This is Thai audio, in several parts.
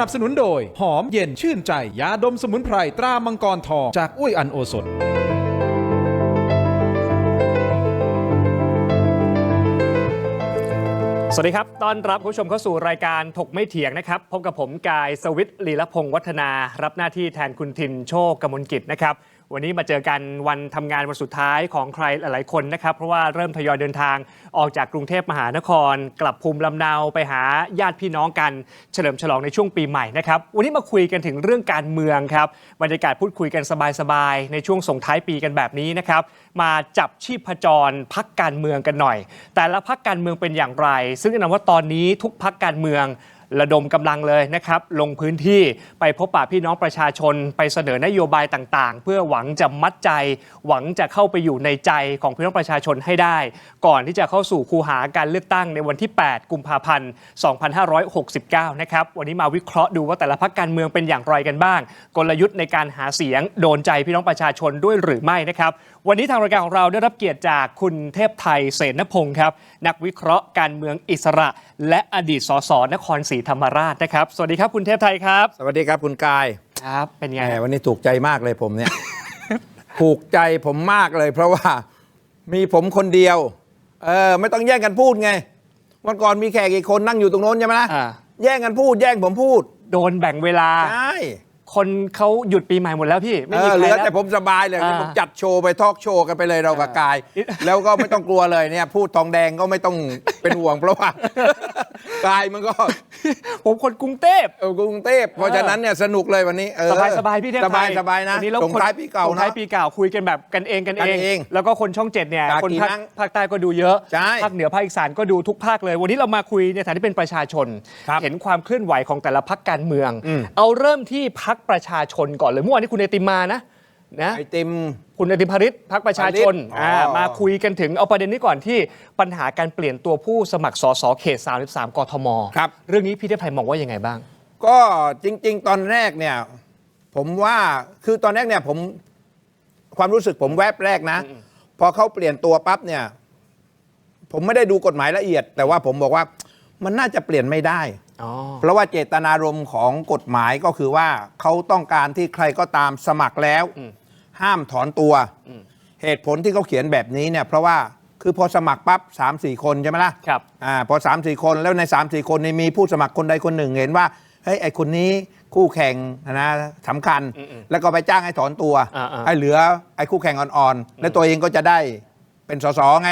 นับสนุนโดยหอมเย็นชื่นใจยาดมสมุนไพรตรามังกรทองจากอุ้ยอันโอสถสวัสดีครับต้อนรับคุณผู้ชมเข้าสู่รายการถกไม่เถียงนะครับพบกับผมกายสวิทย์ลีลพงศ์วัฒนารับหน้าที่แทนคุณทินโชคกมลกิจนะครับวันนี้มาเจอกันวันทำงานวันสุดท้ายของใครหลายๆคนนะครับเพราะว่าเริ่มทยอยเดินทางออกจากกรุงเทพมหานครกลับภูมิลำเนาไปหาญาติพี่น้องกันเฉลิมฉลองในช่วงปีใหม่นะครับวันนี้มาคุยกันถึงเรื่องการเมืองครับบรรยากาศพูดคุยกันสบายๆในช่วงส่งท้ายปีกันแบบนี้นะครับมาจับชีพจรพรรคการเมืองกันหน่อยแต่ละพรรคการเมืองเป็นอย่างไรซึ่งแน่นอนว่าตอนนี้ทุกพรรคการเมืองระดมกำลังเลยนะครับลงพื้นที่ไปพบปะพี่น้องประชาชนไปเสนอนโยบายต่างๆเพื่อหวังจะมัดใจหวังจะเข้าไปอยู่ในใจของพี่น้องประชาชนให้ได้ก่อนที่จะเข้าสู่คูหาการเลือกตั้งในวันที่8กุมภาพันธ์2569นะครับวันนี้มาวิเคราะห์ดูว่าแต่ละพรรคการเมืองเป็นอย่างไรกันบ้างกลยุทธ์ในการหาเสียงโดนใจพี่น้องประชาชนด้วยหรือไม่นะครับวันนี้ทางรายการของเราได้รับเกียรติจากคุณเทพไทยเสนพงศ์ครับนักวิเคราะห์การเมืองอิสระและอดีตสสนครศรีธรรมราชนะครับสวัสดีครับคุณเทพไทยครับสวัสดีครับคุณกายครับเป็นไงวันนี้ถูกใจมากเลยผมเนี่ย ถูกใจผมมากเลยเพราะว่ามีผมคนเดียวไม่ต้องแย่งกันพูดไงวันก่อนมีแขกอีกคนนั่งอยู่ตรงโน้นใช่ไหมนะแย่งกันพูดแย่งผมพูดโดนแบ่งเวลาใช่คนเขาหยุดปีใหม่หมดแล้วพี่ไม่มีใครเหลือแล้วแต่ผมสบายเลยผมจัดโชว์ไปทอล์กโชว์กันไปเลยเรากับกายแล้วก็ไม่ต้องกลัวเลยเนี่ยพูดทองแดงก็ไม่ต้องเป็นห่วงเพราะว่ากายมันก็ผมคนกรุงเทพกรุงเทพเพราะฉะนั้นเนี่ยสนุกเลยวันนี้สบายพี่เทพไทยสบายนะส่งท้ายปีเก่าส่งท้ายปีเก่าคุยกันแบบกันเองแล้วก็คนช่อง7เนี่ยคนภาคใต้ก็ดูเยอะภาคเหนือภาคอีสานก็ดูทุกภาคเลยวันนี้เรามาคุยในฐานะที่เป็นประชาชนเห็นความเคลื่อนไหวของแต่ละพรรคการเมืองเอาเริ่มที่พรรคประชาชนก่อนเลยเมื่อวานนี้คุณไอติมมานะไอติมคุณไอติมพาริศพรรคประชาชนมาคุยกันถึงเอาประเด็นนี้ก่อนที่ปัญหาการเปลี่ยนตัวผู้สมัครสสเขต33กทมครับเรื่องนี้พี่เทพไทยมองว่ายังไงบ้างก็จริงๆตอนแรกเนี่ยผมว่าคือตอนแรกเนี่ยผมความรู้สึกผมแวบแรกนะพอเขาเปลี่ยนตัวปั๊บเนี่ยผมไม่ได้ดูกฎหมายละเอียดแต่ว่าผมบอกว่ามันน่าจะเปลี่ยนไม่ได้เพราะว่าเจตนารมณ์ของกฎหมายก็คือว่าเขาต้องการที่ใครก็ตามสมัครแล้วห้ามถอนตัวเหตุผลที่เขาเขียนแบบนี้เนี่ยเพราะว่าคือพอสมัครปั๊บ3-4 คนใช่ไหมล่ะครับพอ3-4 คนแล้วใน3-4 คนนี้มีผู้สมัครคนใดคนหนึ่งเห็นว่าเฮ้ยไอคนนี้คู่แข่งนะสำคัญแล้วก็ไปจ้างให้ถอนตัวให้เหลือไอคู่แข่งอ่อนๆแล้วตัวเองก็จะได้เป็นสสไง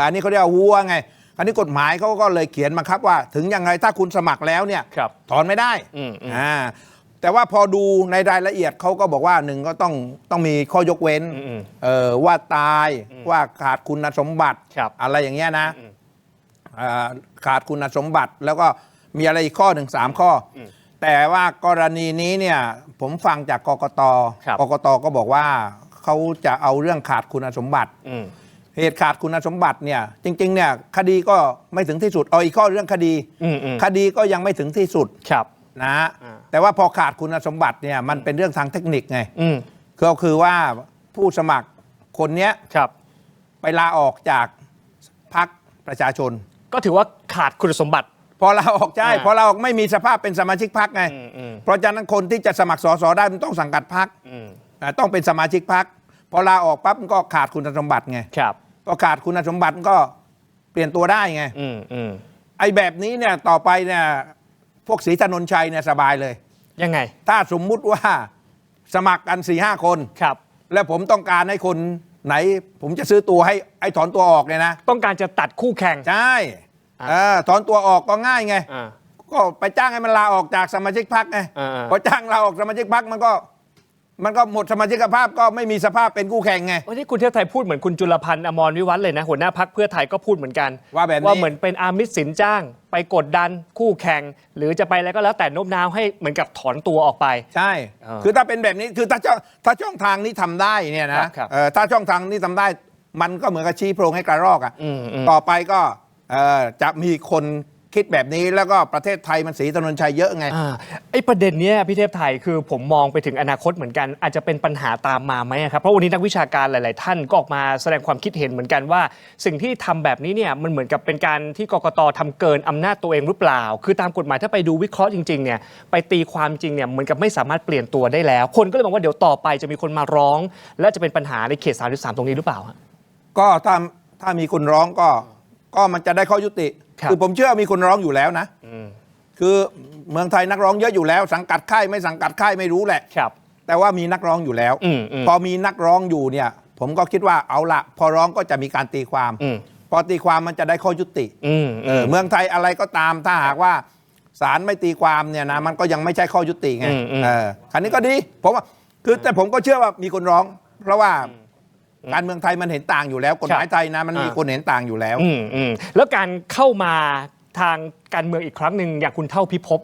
อันนี้เขาเรียกว่าวัวไงอันนี้กฎหมายเขาก็เลยเขียนมาครับว่าถึงยังไงถ้าคุณสมัครแล้วเนี่ยถอนไม่ได้แต่ว่าพอดูในรายละเอียดเขาก็บอกว่าหนึ่งก็ต้องมีข้อยกเว้นว่าตายว่าขาดคุณสมบัติอะไรอย่างเงี้ยนะขาดคุณสมบัติแล้วก็มีอะไรอีกข้อหนึ่ง3 ข้อแต่ว่ากรณีนี้เนี่ยผมฟังจากกกตก็บอกว่าเขาจะเอาเรื่องขาดคุณสมบัติเหตุขาดคุณสมบัติเนี่ยจริงๆเนี่ยคดีก็ไม่ถึงที่สุดอีกข้อเรื่องคดีก็ยังไม่ถึงที่สุดนะแต่ว่าพอขาดคุณสมบัติเนี่ยมันเป็นเรื่องทางเทคนิคไงก็คือว่าผู้สมัครคนนี้ไปลาออกจากพรรคประชาชนก็ถือว่าขาดคุณสมบัติพอลาออกใช่พอเราไม่มีสภาพเป็นสมาชิกพรรคไงเพราะฉะนั้นคนที่จะสมัครสสได้มันต้องสังกัดพรรคต้องเป็นสมาชิกพรรคพอลาออกปั๊บมันก็ขาดคุณสมบัติไงพอขาดคุณสมบัติก็เปลี่ยนตัวได้ไงไอ้แบบนี้เนี่ยต่อไปเนี่ยพวกศรีถนนชัยเนี่ยสบายเลยยังไงถ้าสมมุติว่าสมัครกัน 4-5 คนแล้วผมต้องการให้คนไหนผมจะซื้อตัวให้ถอนตัวออกเนี่ยนะต้องการจะตัดคู่แข่งใช่ถอนตัวออกก็ง่ายไงก็ไปจ้างให้มันลาออกจากสมาชิกพรรคไงพอจ้างลาออกสมาชิกพรรคมันก็หมดสมาชิกภาพก็ไม่มีสภาพเป็นคู่แข่งไงวันนี้คุณเทพไทยพูดเหมือนคุณจุลพันธ์อมรวิวัฒน์เลยนะหัวหน้าพรรคเพื่อไทยก็พูดเหมือนกันว่าเหมือนเป็นอามิสสินจ้างไปกดดันคู่แข่งหรือจะไปอะไรก็แล้วแต่โน้มน้าวให้เหมือนกับถอนตัวออกไปใช่คือถ้าเป็นแบบนี้คือถ้าช่องทางนี้ทำได้เนี่ยนะถ้าช่องทางนี้ทำได้มันก็เหมือนกับชี้โพรงให้กระรอกต่อไปก็จะมีคน คิดแบบนี้แล้วก็ประเทศไทยมันศรีถนนชัยเยอะไง ไอ้ประเด็นเนี้ยพี่เทพไทยคือผมมองไปถึงอนาคตเหมือนกันอาจจะเป็นปัญหาตามมาไหมครับเพราะวันนี้นักวิชาการหลาย ๆ ท่านก็ออกมาแสดงความคิดเห็นเหมือนกันว่าสิ่งที่ทำแบบนี้เนี่ยมันเหมือนกับเป็นการที่กกตทำเกินอำนาจตัวเองหรือเปล่าคือตามกฎหมายถ้าไปดูวิเคราะห์จริง ๆ เนี่ยไปตีความจริงเนี่ยเหมือนกับไม่สามารถเปลี่ยนตัวได้แล้วคนก็เลยมองว่าเดี๋ยวต่อไปจะมีคนมาร้องและจะเป็นปัญหาในเขต33ตรงนี้หรือเปล่าฮะ ก็ถ้ามีคนร้องก็มันจะได้ข้อยุติ คือผมเชื่อมีคนร้องอยู่แล้วนะคือเมืองไทยนักร้องเยอะอยู่แล้ว สังกัดค่ายไม่สังกัดค่ายไม่รู้แหละแต่ว่ามีนักร้องอยู่แล้วพอมีนักร้องอยู่เนี่ยผมก็คิดว่าเอาละพอร้องก็จะมีการตีความพอตีความมันจะได้ข้อยุติเมืองไทยอะไรก็ตามถ้าหากว่าศาลไม่ตีความเนี่ยนะมันก็ยังไม่ใช่ข้อยุติไงคราวนี้ก็ดีผมว่าคือแต่ผมก็เชื่อว่ามีคนร้อง เพราะว่าการเมืองไทยมันเห็นต่างอยู่แล้วกฎหมายไทยนะมันมีคนเห็นต่างอยู่แล้วแล้วการเข้ามาทางการเมืองอีกครั้งหนึ่งอย่างคุณเท่าพิภพ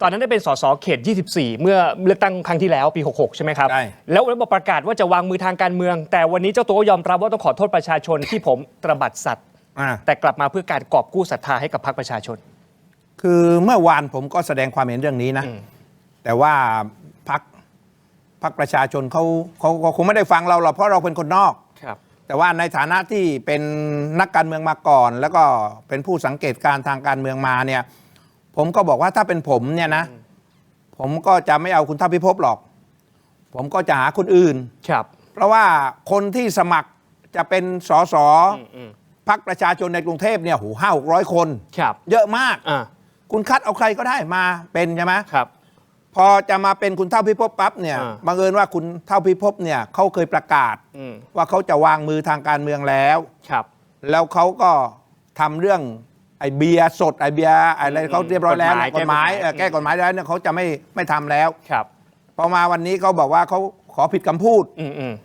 ตอนนั้นได้เป็นสสเขต24เมื่อเลือกตั้งครั้งที่แล้วปี66ใช่ไหมครับแล้วบอกประกาศว่าจะวางมือทางการเมืองแต่วันนี้เจ้าตัวก็ยอมรับว่าต้องขอโทษประชาชนที่ผมตระบัดสัตว์แต่กลับมาเพื่อการกอบกู้ศรัทธาให้กับพรรคประชาชนคือเมื่อวานผมก็แสดงความเห็นเรื่องนี้นะแต่ว่าพรรคประชาชนเขาคงไม่ได้ฟังเราหรอกเพราะเราเป็นคนนอกแต่ว่าในฐานะที่เป็นนักการเมืองมาก่อนแล้วก็เป็นผู้สังเกตการทางการเมืองมาเนี่ยผมก็บอกว่าถ้าเป็นผมเนี่ยนะผมก็จะไม่เอาคุณท่าพิภพหรอกผมก็จะหาคนอื่นเพราะว่าคนที่สมัครจะเป็นสสพรรคประชาชนในกรุงเทพเนี่ย500-600 คนเยอะมากคุณคัดเอาใครก็ได้มาเป็นใช่ไหมพอจะมาเป็นคุณเท่าพิภพปั๊บเนี่ยบังเอิญว่าคุณเท่าพิภพเนี่ยเขาเคยประกาศว่าเขาจะวางมือทางการเมืองแล้วแล้วเขาก็ทำเรื่องไอเบียร์สดไอเบียร์อะไรเขาเรียบร้อยแล้วกฎหมายแก้กฎหมายแล้วเนี่ยเขาจะไม่ทำแล้วพอมาวันนี้เขาบอกว่าเขาขอผิดคำพูด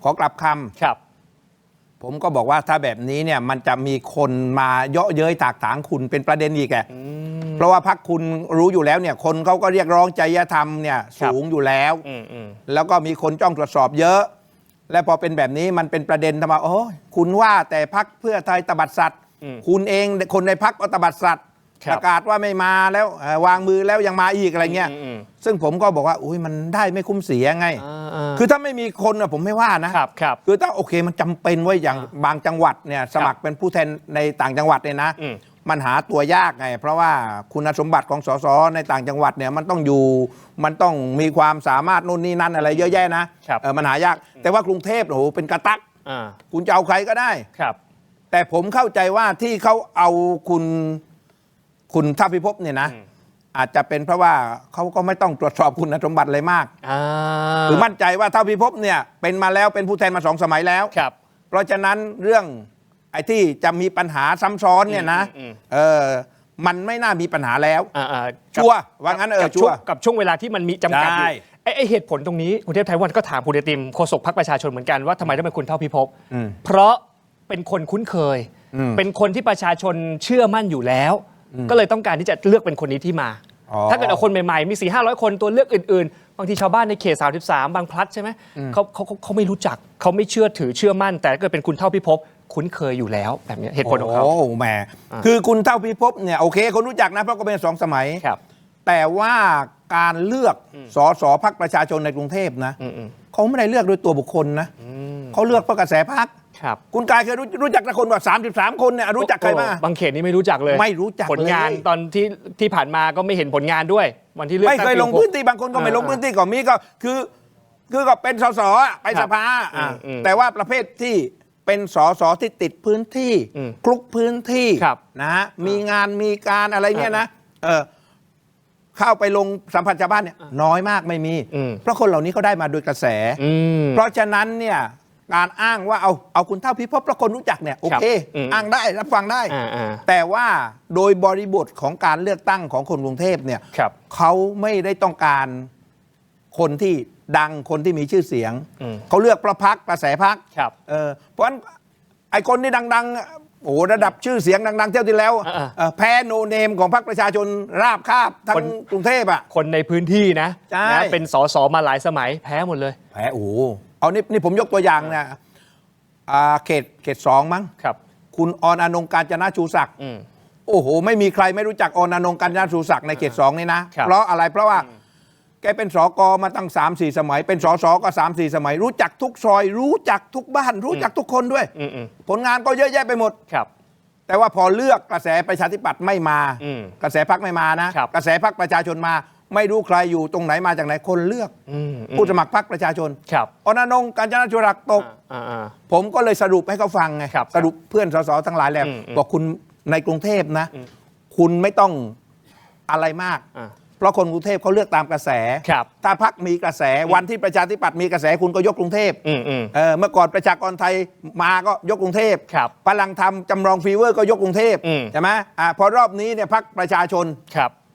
ขอกลับคำผมก็บอกว่าถ้าแบบนี้เนี่ยมันจะมีคนมาเยาะเย้ยถากถางคุณเป็นประเด็นอีกเพราะว่าพรรคคุณรู้อยู่แล้วเนี่ยคนเขาก็เรียกร้องจริยธรรมเนี่ยสูงอยู่แล้วแล้วก็มีคนจ้องตรวจสอบเยอะและพอเป็นแบบนี้มันเป็นประเด็นทำไมโอ้คุณว่าแต่พรรคเพื่อไทยตบัดสัตว์คุณเองคนในพรรคก็ตบัดสัตว์ประกาศว่าไม่มาแล้ววางมือแล้วยังมาอีกอะไรเงี้ยซึ่งผมก็บอกว่าอุ้ยมันได้ไม่คุ้มเสียไงคือถ้าไม่มีคนผมไม่ว่านะคือถ้าโอเคมันจำเป็นไว้อย่างบางจังหวัดเนี่ยสมัครเป็นผู้แทนในต่างจังหวัดเนี่ยนะมันหาตัวยากไงเพราะว่าคุณสมบัติของสสในต่างจังหวัดเนี่ยมันต้องอยู่มันต้องมีความสามารถนู่นนี่นั่นอะไรเยอะแยะนะมันหายากแต่ว่ากรุงเทพโอ้โหเป็นกระตักคุณจะเอาใครก็ได้แต่ผมเข้าใจว่าที่เขาเอาคุณท่าพิภพเนี่ยนะอาจจะเป็นเพราะว่าเขาก็ไม่ต้องตรวจสอบคุณสมบัติอะไรมากคือมั่นใจว่าท่าพิภพเนี่ยเป็นมาแล้วเป็นผู้แทนมา2 สมัยแล้วเพราะฉะนั้นเรื่องไอ้ที่จะมีปัญหาซ้ำซ้อนเนี่ยนะมันไม่น่ามีปัญหาแล้วชัวร์ว่างั้นชัวร์กับช่วงเวลาที่มันมีจำกัดอยู่ไอ้เหตุผลตรงนี้คุณเทพไทยวันก็ถามคุณไอติมโฆษกพรรคประชาชนเหมือนกันว่าทำไมต้องเป็นคุณเท่าพิภพเพราะเป็นคนคุ้นเคยเป็นคนที่ประชาชนเชื่อมั่นอยู่แล้วก็เลยต้องการที่จะเลือกเป็นคนนี้ที่มาถ้าเกิดเอาคนใหม่ๆมี400-500 คนตัวเลือกอื่นๆบางทีชาวบ้านในเขต33บางพลัดใช่ไหมเขาไม่รู้จักเขาไม่เชื่อถือเชื่อมั่นแต่ถ้าเกิดเป็นคุณเท่าพิภพคุ้นเคยอยู่แล้วแบบนี้เหตุผลของเขาโอ้แหมคือคุณเท่าพิภพเนี่ยโอเคคนรู้จักนะเพราะก็เป็น2 สมัยแต่ว่าการเลือกสสพรรคประชาชนในกรุงเทพนะเขาไม่ได้เลือกโดยตัวบุคคลนะเขาเลือกเพราะกระแสพรรคคุณกายเคยรู้จักแต่คนว่า33 คนเนี่ยรู้จักใครบ้างบางเขตนี้ไม่รู้จักเลยไม่รู้จักผลงานตอนที่ผ่านมาก็ไม่เห็นผลงานด้วยวันที่เลือกไม่เคยลงพื้นที่บางคนก็ไม่ลงพื้นที่ก็มีก็คือก็เป็นสสไปสภาแต่ว่าประเภทที่เป็นสสที่ติดพื้นที่คลุกพื้นที่นะฮะมีงานมีการอะไรเนี่ยนะเข้าไปลงสัมพันธ์ชาวบ้านเนี่ยน้อยมากไม่มีเพราะคนเหล่านี้เขาได้มาโดยกระแสเพราะฉะนั้นเนี่ยการอ้างว่าเอาคุณเท่าพิภพเพราะคนรู้จักเนี่ยโอเคอ้างได้รับฟังได้แต่ว่าโดยบริบทของการเลือกตั้งของคนกรุงเทพเนี่ยเขาไม่ได้ต้องการคนที่ดังคนที่มีชื่อเสียงเขาเลือกเพราะพรรคกระแสพรรคเพราะฉะนั้นไอ้คนที่ดังโอ้ระดับชื่อเสียงดังๆเที่ยวที่แล้วแพ้โนเนมของพรรคประชาชนราบคาบทั้งกรุงเทพคนในพื้นที่นะเป็นสสมาหลายสมัยแพ้หมดเลยแพ้โอ้เอานี่ผมยกตัวอย่างนะเขต2มั้งคุณออนอนงค์ กาญจนชูศักดิ์โ โอ้โหไม่มีใครไม่รู้จักอนานงค์กัญญาสุศักดิ์ในเขต2นี่นะครับ เพราะอะไรเพราะว่าแกเป็นสกมาตั้ง3-4 สมัยเป็นสสก็3-4 สมัยรู้จักทุกซอยรู้จักทุกบ้านรู้จักทุกคนด้วยผลงานก็เยอะแยะไปหมดครับแต่ว่าพอเลือกกระแสประชาธิปัตย์ไม่มากระแสพรรคไม่มานะกระแสพรรคประชาชนมาไม่รู้ใครอยู่ตรงไหนมาจากไหนคนเลือกผู้สมัครพรรคประชาชนอนานงค์กัญญาสุศักดิ์ตกผมก็เลยสรุปให้เขาฟังไงสรุปเพื่อนสสทั้งหลายแล้วบอกคุณในกรุงเทพนะคุณไม่ต้องอะไรมากเพราะคนกรุงเทพเขาเลือกตามกระแสถ้าพรรคมีกระแสวันที่ประชาธิปัตย์มีกระแสคุณก็ยกกรุงเทพเมื่อก่อนประชากรไทยมาก็ยกกรุงเทพพลังธรรมจำลองฟีเวอร์ก็ยกกรุงเทพใช่ไหมพอรอบนี้เนี่ยพรรคประชาชน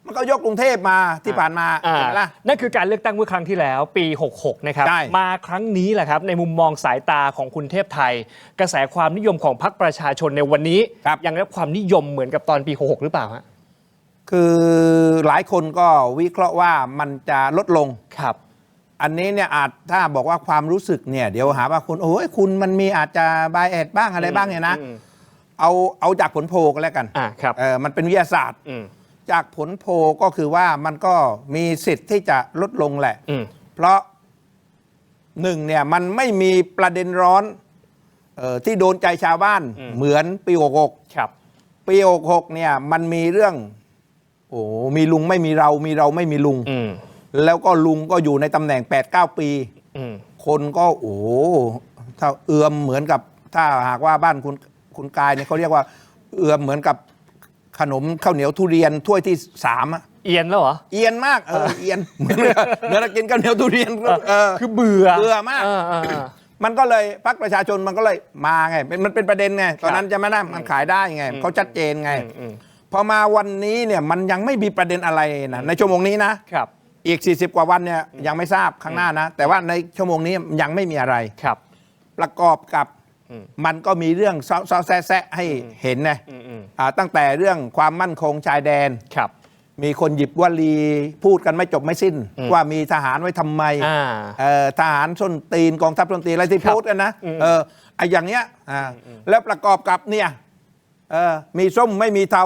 มันก็ยกกรุงเทพมาที่ผ่านมาใช่ไหมล่ะนั่นคือการเลือกตั้งเมื่อครั้งที่แล้วปี66นะครับมาครั้งนี้แหละครับในมุมมองสายตาของคุณเทพไทยกระแสความนิยมของพรรคประชาชนในวันนี้ยังได้รับความนิยมเหมือนกับตอนปี66หรือเปล่าฮะคือหลายคนก็วิเคราะห์ว่ามันจะลดลงครับอันนี้เนี่ยอาจถ้าบอกว่าความรู้สึกเนี่ยเดี๋ยวหาว่าคุณโอ้ยคุณมันมีอาจจะบายแอดบ้างอะไรบ้างเนี่ยนะเอาจากผลโพลก็แล้วกันครับมันเป็นวิทยาศาสตร์จากผลโพลก็คือว่ามันก็มีสิทธิ์ที่จะลดลงแหละเพราะหนึ่งเนี่ยมันไม่มีประเด็นร้อนที่โดนใจชาวบ้านเหมือนปี66ครับปี66เนี่ยมันมีเรื่องโอ้มีลุงไม่มีเรามีเราไม่มีลุงแล้วก็ลุงก็อยู่ในตำแหน่ง 8-9 ปีคนก็โอ้ถ้าเอื้อมเหมือนกับถ้าหากว่าบ้านคุณกายเนี่ยเขาเรียกว่าเอื้อมเหมือนกับขนมข้าวเหนียวทุเรียนถ้วยที่3เอียนแล้วเหรอเอียนมากเอียนเหมือนกินข้าวเหนียวทุเรียนคือเบื่อมากมันก็เลยพรรคประชาชนมันก็เลยมาไงมันเป็นประเด็นไงตอนนั้นจะไม่ได้มันขายได้ไงเขาชัดเจนไงพอมาวันนี้เนี่ยมันยังไม่มีประเด็นอะไรนะในชั่วโมงนี้นะครับอีก40 กว่าวันเนี่ยยังไม่ทราบข้างหน้านะแต่ว่าในชั่วโมงนี้ยังไม่มีอะไรครับประกอบกับมันก็มีเรื่องซ้อแซะให้เห็นนะตั้งแต่เรื่องความมั่นคงชายแดนครับมีคนหยิบวลีพูดกันไม่จบไม่สิ้นว่ามีทหารไว้ทำไมทหารส้นตีนกองทัพส้นตีนอะไรที่พูดกันนะอย่างเนี้ยแล้วประกอบกับเนี่ยมีส้มไม่มีเทา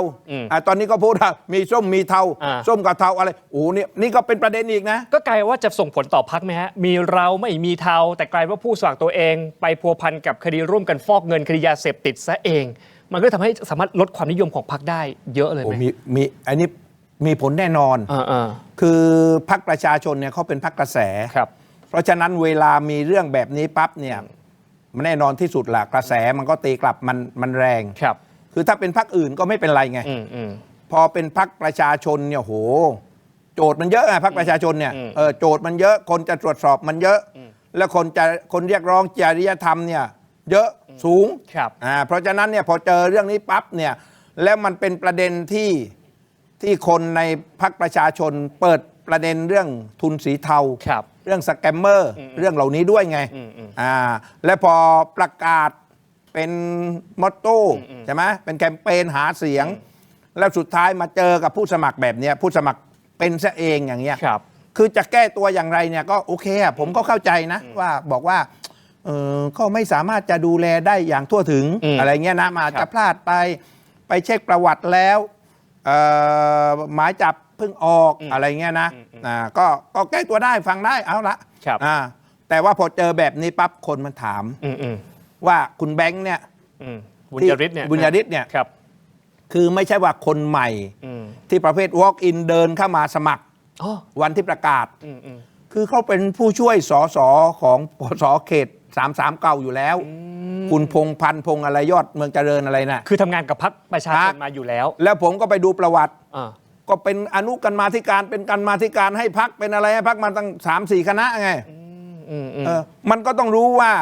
ตอนนี้ก็พูดว่ามีส้มมีเทาส้มกับเทาอะไรโอ้เนี่ยนี่ก็เป็นประเด็นอีกนะก็กลายว่าจะส่งผลต่อพรรคไหมฮะมีเราไม่มีเทาแต่กลายว่าผู้สมัครตัวเองไปพัวพันกับคดีร่วมกันฟอกเงินคดียาเสพติดซะเองมันก็ทำให้สามารถลดความนิยมของพรรคได้เยอะเลยไหมมีอันนี้มีผลแน่นอนคือพรรคประชาชนเนี่ยเขาเป็นพรรคกระแสเพราะฉะนั้นเวลามีเรื่องแบบนี้ปั๊บเนี่ยมันแน่นอนที่สุดแหละกระแสมันก็ตีกลับมันแรงคือถ้าเป็นพรรคอื่นก็ไม่เป็นไรไงพอเป็นพรรคประชาชนเนี่ยโหโจทย์มันเยอะไงพรรคประชาชนเนี่ยโจทย์มันเยอะคนจะตรวจสอบมันเยอะแล้วคนเรียกร้องจริยธรรมเนี่ยเยอะสูงเพราะฉะนั้นเนี่ยพอเจอเรื่องนี้ปั๊บเนี่ยแล้วมันเป็นประเด็นที่คนในพรรคประชาชนเปิดประเด็นเรื่องทุนสีเทาเรื่องสแกมเมอร์เรื่องเหล่านี้ด้วยไงและพอประกาศเป็นมอตโต้ใช่ไหมเป็นแคมเปญหาเสียงแล้วสุดท้ายมาเจอกับผู้สมัครแบบนี้ผู้สมัครเป็นซะเองอย่างเงี้ยคือจะแก้ตัวอย่างไรเนี่ยก็โอเคผมก็เข้าใจนะว่าบอกว่าก็ไม่สามารถจะดูแลได้อย่างทั่วถึงอะไรเงี้ยนะมาจะพลาดไปเช็คประวัติแล้วหมายจับเพิ่งออกอะไรเงี้ยนะก็แก้ตัวได้ฟังได้เอาละแต่ว่าพอเจอแบบนี้ปั๊บคนมันถามว่าคุณแบงค์เนี่ยบุญยริศเนี่ยคือไม่ใช่ว่าคนใหม่ที่ประเภท walk in เดินเข้ามาสมัครวันที่ประกาศคือเขาเป็นผู้ช่วยสสของสเขต33เก่าอยู่แล้วคุณพงพันธ์พงอะไรยอดเมืองเจริญอะไรนะคือทำงานกับพรรคประชาชนมาอยู่แล้วผมก็ไปดูประวัติก็เป็นอนุกรรมาธิการเป็นกรรมาธิการให้พรรคเป็นอะไรให้พรรคมาตั้ง 3-4 คณะไงมันก็ต้องรู้ว่า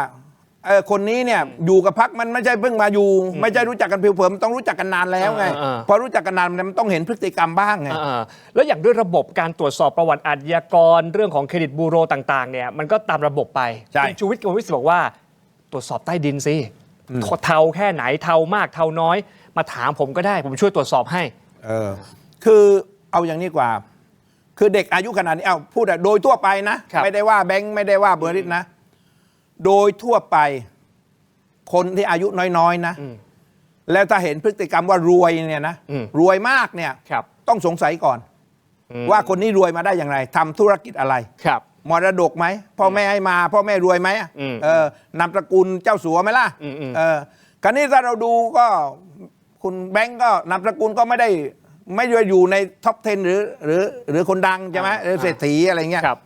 คนนี้เนี่ยอยู่กับพรรคมันไม่ใช่เพิ่งมาอยู่ไม่ใช่รู้จักกันผิวเผินมันต้องรู้จักกันนานแล้วไงพอรู้จักกันนานมันต้องเห็นพฤติกรรมบ้างไงแล้วอย่างด้วยระบบการตรวจสอบประวัติอาชญากรเรื่องของเครดิตบูโรต่างๆเนี่ยมันก็ตามระบบไปคุณชูวิทย์กมลวิสิทธิ์บอกว่าตรวจสอบใต้ดินสิเทาแค่ไหนเทามากเทาน้อยมาถามผมก็ได้ผมช่วยตรวจสอบให้คือเอาอย่างนี้กว่าคือเด็กอายุขนาดนี้พูดโดยทั่วไปนะไม่ได้ว่าแบงค์ไม่ได้ว่าเบอร์ริสนะโดยทั่วไปคนที่อายุน้อยๆนะ แล้วถ้าเห็นพฤติกรรมว่ารวยเนี่ยนะรวยมากเนี่ย ครับ ต้องสงสัยก่อน ว่าคนนี้รวยมาได้อย่างไรทำธุรกิจอะไร ครับ มรดกไหมพ่อแม่ให้มาพ่อแม่รวยไหมนามตระกูลเจ้าสัวไหมล่ะคราวนี้ถ้าเราดูก็คุณแบงก์ก็นามตระกูลก็ไม่ได้อยู่ในท็อป 10 หรือคนดังใช่ไหมเศรษฐีอะไรเงี้ย ครับ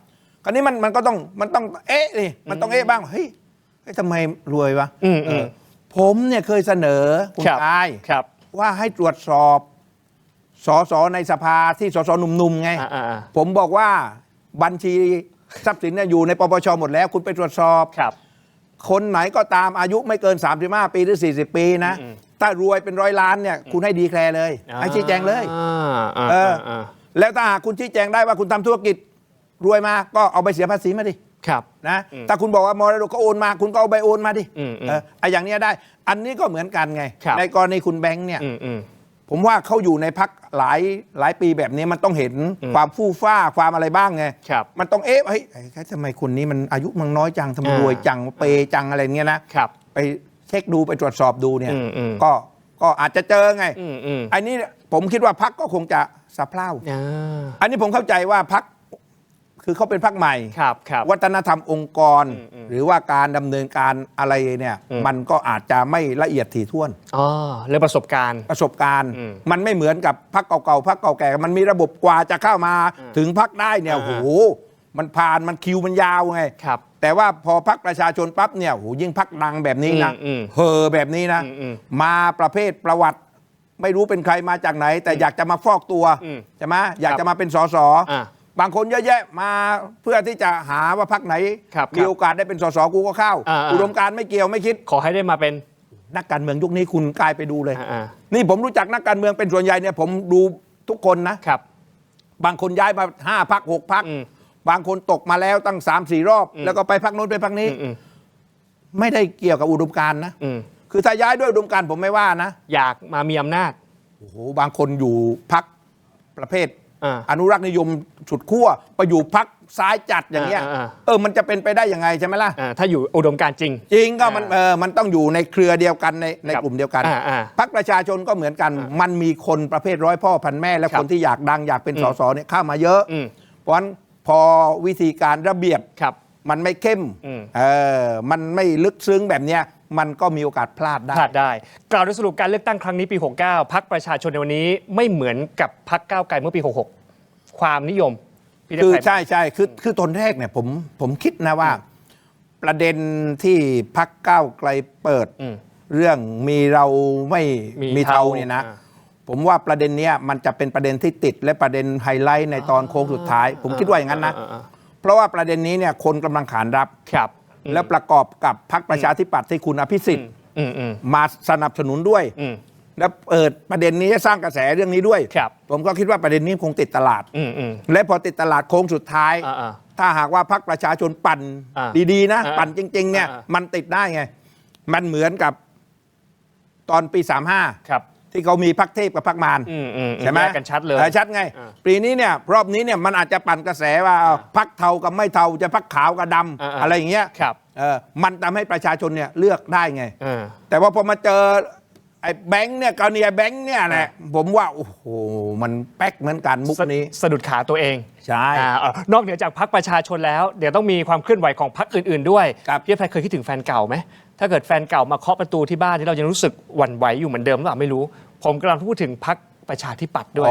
คราวนี้มันต้องเอ๊ะนี่มันต้องเอ๊ะบ้างเฮ้ยทำไมรวยวะผมเนี่ยเคยเสนอคุณกาย ครับ ว่าให้ตรวจสอบสสในสภาที่สสหนุ่มๆไงผมบอกว่าบัญชีทรัพย์สินเนี่ยอยู่ในปปชหมดแล้วคุณไปตรวจสอบ ครับ คนไหนก็ตามอายุไม่เกิน35 ปีหรือ40 ปีนะถ้ารวยเป็น100 ล้านเนี่ยคุณให้ดีแคลร์เลยให้ชี้แจงเลยแล้วถ้าหากคุณชี้แจงได้ว่าคุณทำธุรกิจรวยมาก็เอาใบเสียภาษีมาดิ ครับ นะถ้าคุณบอกว่ามรดกเขาโอนมาคุณก็เอาใบโอนมาดิไอ้อย่างเนี้ยได้ อันนี้ก็เหมือนกันไงในกรณีคุณแบงค์เนี่ยผมว่าเขาอยู่ในพักหลายปีแบบนี้มันต้องเห็นความฟู่ฟ้าความอะไรบ้างไงมันต้องเอ๊ะเฮ้ยทำไมคนนี้มันอายุมันน้อยจังทำไมรวยจังเปจังอะไรเงี้ยนะไปเช็คดูไปตรวจสอบดูเนี่ยก็อาจจะเจอไงอันนี้ผมคิดว่าพักก็คงจะสะเพร่าอันนี้ผมเข้าใจว่าพักคือเขาเป็นพรรคใหม่วัฒนธรรมองค์กรหรือว่าการดำเนินการอะไรเนี่ยมันก็อาจจะไม่ละเอียดถี่ถ้วนเรื่องประสบการณ์มันไม่เหมือนกับพรรคเก่าๆพรรคเก่าแก่มันมีระบบกว่าจะเข้ามาถึงพรรคได้เนี่ยโหมันผ่านมันคิวมันยาวไงแต่ว่าพอพรรคประชาชนปั๊บเนี่ยโหยิ่งพรรคดังแบบนี้นะแบบนี้นะมาประเภทประวัติไม่รู้เป็นใครมาจากไหนแต่อยากจะมาฟอกตัวใช่ไหมอยากจะมาเป็นสสบางคนเยอะแยะมาเพื่อที่จะหาว่าพรรคไหนมีโอกาสได้เป็นสสกูก็เข้าอุดมการณ์ไม่เกี่ยวไม่คิดขอให้ได้มาเป็นนักการเมืองยุคนี้คุณกลายไปดูเลยนี่ผมรู้จักนักการเมืองเป็นส่วนใหญ่เนี่ยผมดูทุกคนนะครับบางคนย้ายมา5 พรรค 6 พรรคบางคนตกมาแล้วตั้ง3-4 รอบแล้วก็ไปพรรคโน้นไปพรรคนี้ไม่ได้เกี่ยวกับอุดมการณ์นะคือถ้าย้ายด้วยอุดมการณ์ผมไม่ว่านะอยากมามีอำนาจโอ้โหบางคนอยู่พรรคประเภทอนุรักษ์นิยมสุดขั้วไปอยู่พรรคซ้ายจัดอย่างเงี้ยมันจะเป็นไปได้ยังไงใช่ไหมล่ะถ้าอยู่อุดมการณ์จริงก็มันต้องอยู่ในเครือเดียวกันในกลุ่มเดียวกันพรรคประชาชนก็เหมือนกันมันมีคนประเภทร้อยพ่อพันแม่และคนที่อยากดังอยากเป็นสสเนี่ยเข้ามาเยอะเพราะฉะนั้นพอวิธีการระเบียบมันไม่เข้มมันไม่ลึกซึ้งแบบเนี้ยมันก็มีโอกาสพลาดได้กล่าวโดยสรุปการเลือกตั้งครั้งนี้ปี 69 พรรคประชาชนในวันนี้ไม่เหมือนกับพรรคก้าวไกลเมื่อปี 66 ความนิยมคือใช่คือตอนแรกเนี่ยผมคิดนะว่าประเด็นที่พรรคก้าวไกลเปิดเรื่องมีเราไม่มีเทาเนี่ยนะผมว่าประเด็นเนี้ยมันจะเป็นประเด็นที่ติดและประเด็นไฮไลท์ในตอนโค้งสุดท้ายผมคิดว่าอย่างนั้นนะเพราะว่าประเด็นนี้เนี่ยคนกำลังขานรับแล้วประกอบกับพรรคประชาธิปัตย์ที่คุณอภิสิทธิ์มาสนับสนุนด้วยแล้วเปิดประเด็นนี้สร้างกระแสเรื่องนี้ด้วยผมก็คิดว่าประเด็นนี้คงติดตลาดและพอติดตลาดโค้งสุดท้ายถ้าหากว่าพรรคประชาชนปั่นดีๆนะปั่นจริงๆเนี่ยมันติดได้ไงมันเหมือนกับตอนปี35ที่เขามีพรรคเทพกับพรรคมารใช่ไหมกันชัดเลยชัดไงปีนี้เนี่ยรอบนี้เนี่ยมันอาจจะปั่นกระแสว่าพรรคเทากับไม่เทาจะพรรคขาวกับดำอะไรอย่างเงี้ยมันทำให้ประชาชนเนี่ยเลือกได้ไงแต่ว่าพอมาเจอไอ้แบงค์เนี่ยกรณีแบงค์เนี่ยแหละผมว่าโอ้โหมันแป๊กเหมือนกันมุกนี้สะดุดขาตัวเองใช่นอกเหนือจากพรรคประชาชนแล้วเดี๋ยวต้องมีความเคลื่อนไหวของพรรคอื่นๆด้วยพี่แพรเคยคิดถึงแฟนเก่าไหมถ้าเกิดแฟนเก่ามาเคาะประตูที่บ้านที่เรายังรู้สึกหวั่นไหวอยู่เหมือนเดิมหรือเปล่าไม่รู้ผมกำลังพูดถึงพรรคประชาธิปัตย์ด้วย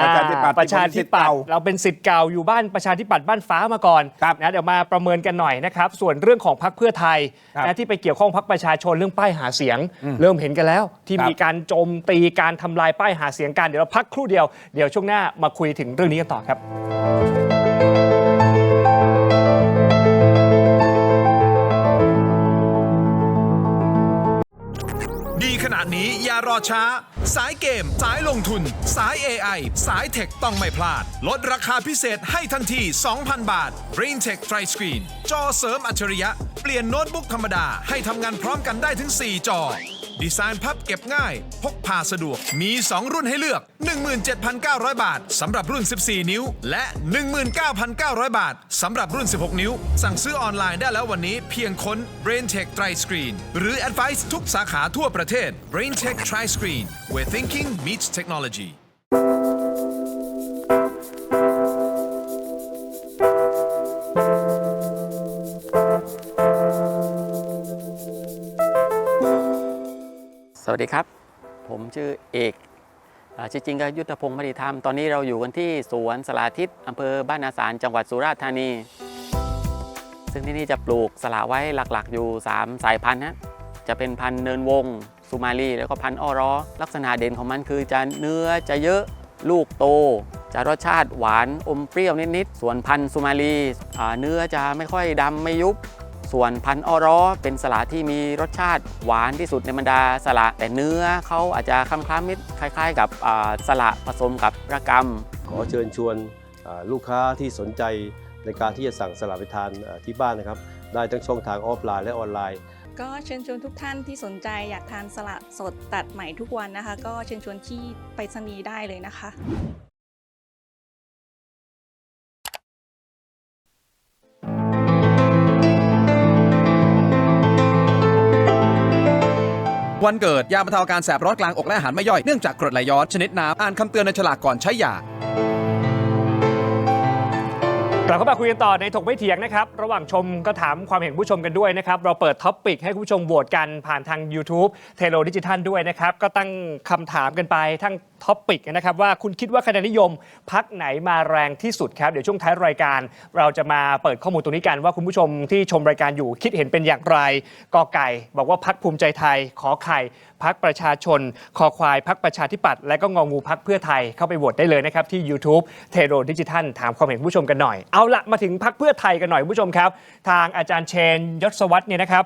ประชาธิปัตย์เราเป็นศิษย์เก่าอยู่บ้านประชาธิปัตย์บ้านฟ้ามาก่อนนะเดี๋ยวมาประเมินกันหน่อยนะครับส่วนเรื่องของพรรคเพื่อไทยนะที่ไปเกี่ยวข้องพรรคประชาชนเรื่องป้ายหาเสียงเริ่มเห็นกันแล้วที่มีการโจมตีการทำลายป้ายหาเสียงกันเดี๋ยวเราพักครู่เดียวเดี๋ยวช่วงหน้ามาคุยถึงเรื่องนี้กันต่อครับดีขนาดนี้อย่ารอช้าสายเกมสายลงทุนสาย AI สายเทคต้องไม่พลาดลดราคาพิเศษให้ทันที 2,000 บาท Greentech Tri Screen จอเสริมอัจฉริยะเปลี่ยนโน้ตบุ๊กธรรมดาให้ทำงานพร้อมกันได้ถึง4 จอ ดีไซน์พับเก็บง่าย พกพาสะดวก มี 2 รุ่นให้เลือก 17,900 บาทสำหรับรุ่น 14 นิ้ว และ 19,900 บาทสำหรับรุ่น 16 นิ้ว สั่งซื้อออนไลน์ได้แล้ววันนี้เพียงค้น BrainTech Tri Screen หรือ Advice ทุกสาขาทั่วประเทศ BrainTech Tri Screen where thinking meets technologyสวัสดีครับผมชื่อเอกชื่อจริงก็ยุทธพงศ์มณีธรรมตอนนี้เราอยู่กันที่สวนสาธิตอำเภอบ้านนาสารจังหวัดสุราษฎร์ธานีซึ่งที่นี่จะปลูกสละไว้หลักๆอยู่3สายพันธุ์นะจะเป็นพันธุ์เนินวงสุมาลีแล้วก็พันธุ์อ้อร้อลักษณะเด่นของมันคือจะเนื้อจะเยอะลูกโตจะรสชาติหวานอมเปรี้ยวนิดๆส่วนพันธุ์สุมาลีเนื้อจะไม่ค่อยดำไม่ยุบส่วนพันธุ์อ้อร้อเป็นสละที่มีรสชาติหวานที่สุดในบรรดาสละแต่เนื้อเขาอาจจะคล้ำๆนิดคล้ายๆกับสละผสมกับระกำขอเชิญชวนลูกค้าที่สนใจในการที่จะสั่งสละไปทานที่บ้านนะครับได้ทั้งช่องทางออฟไลน์และออนไลน์ก็เชิญชวนทุกท่านที่สนใจอยากทานสละสดตัดใหม่ทุกวันนะคะก็เชิญชวนที่ไปรษณีย์ได้เลยนะคะวันเกิดยาบรรเทาอาการแสบร้อนกลางอกและอาหารไม่ย่อยเนื่องจากกรดไหลย้อนชนิดน้ำอ่านคำเตือนในฉลากก่อนใช้ยาก ลับเข้ามาคุยกันต่อในถกไม่เถียงนะครับระหว่างชมก็ถามความเห็นผู้ชมกันด้วยนะครับเราเปิดท็อปปิกให้คุณผู้ชมโหวตกันผ่านทาง YouTube เทโลดิจิทัลด้วยนะครับก็ตั้งคำถามกันไปทั้งท็อปปิกนะครับว่าคุณคิดว่าคะแนนนิยมพรรคไหนมาแรงที่สุดครับเดี๋ยวช่วงท้ายรายการเราจะมาเปิดข้อมูลตรงนี้กันว่าคุณผู้ชมที่ชมรายการอยู่คิดเห็นเป็นอย่างไรกอไก่บอกว่าพรรคภูมิใจไทยขอไข่พรรคประชาชนคอควายพรรคประชาธิปัตย์และก็งองูพรรคเพื่อไทยเข้าไปโหวตได้เลยนะครับที่ YouTube เทโรดิจิทัลถามความเห็นผู้ชมกันหน่อยเอาละมาถึงพรรคเพื่อไทยกันหน่อยผู้ชมครับทางอาจารย์เชนยศวัฒน์เนี่ยนะครับ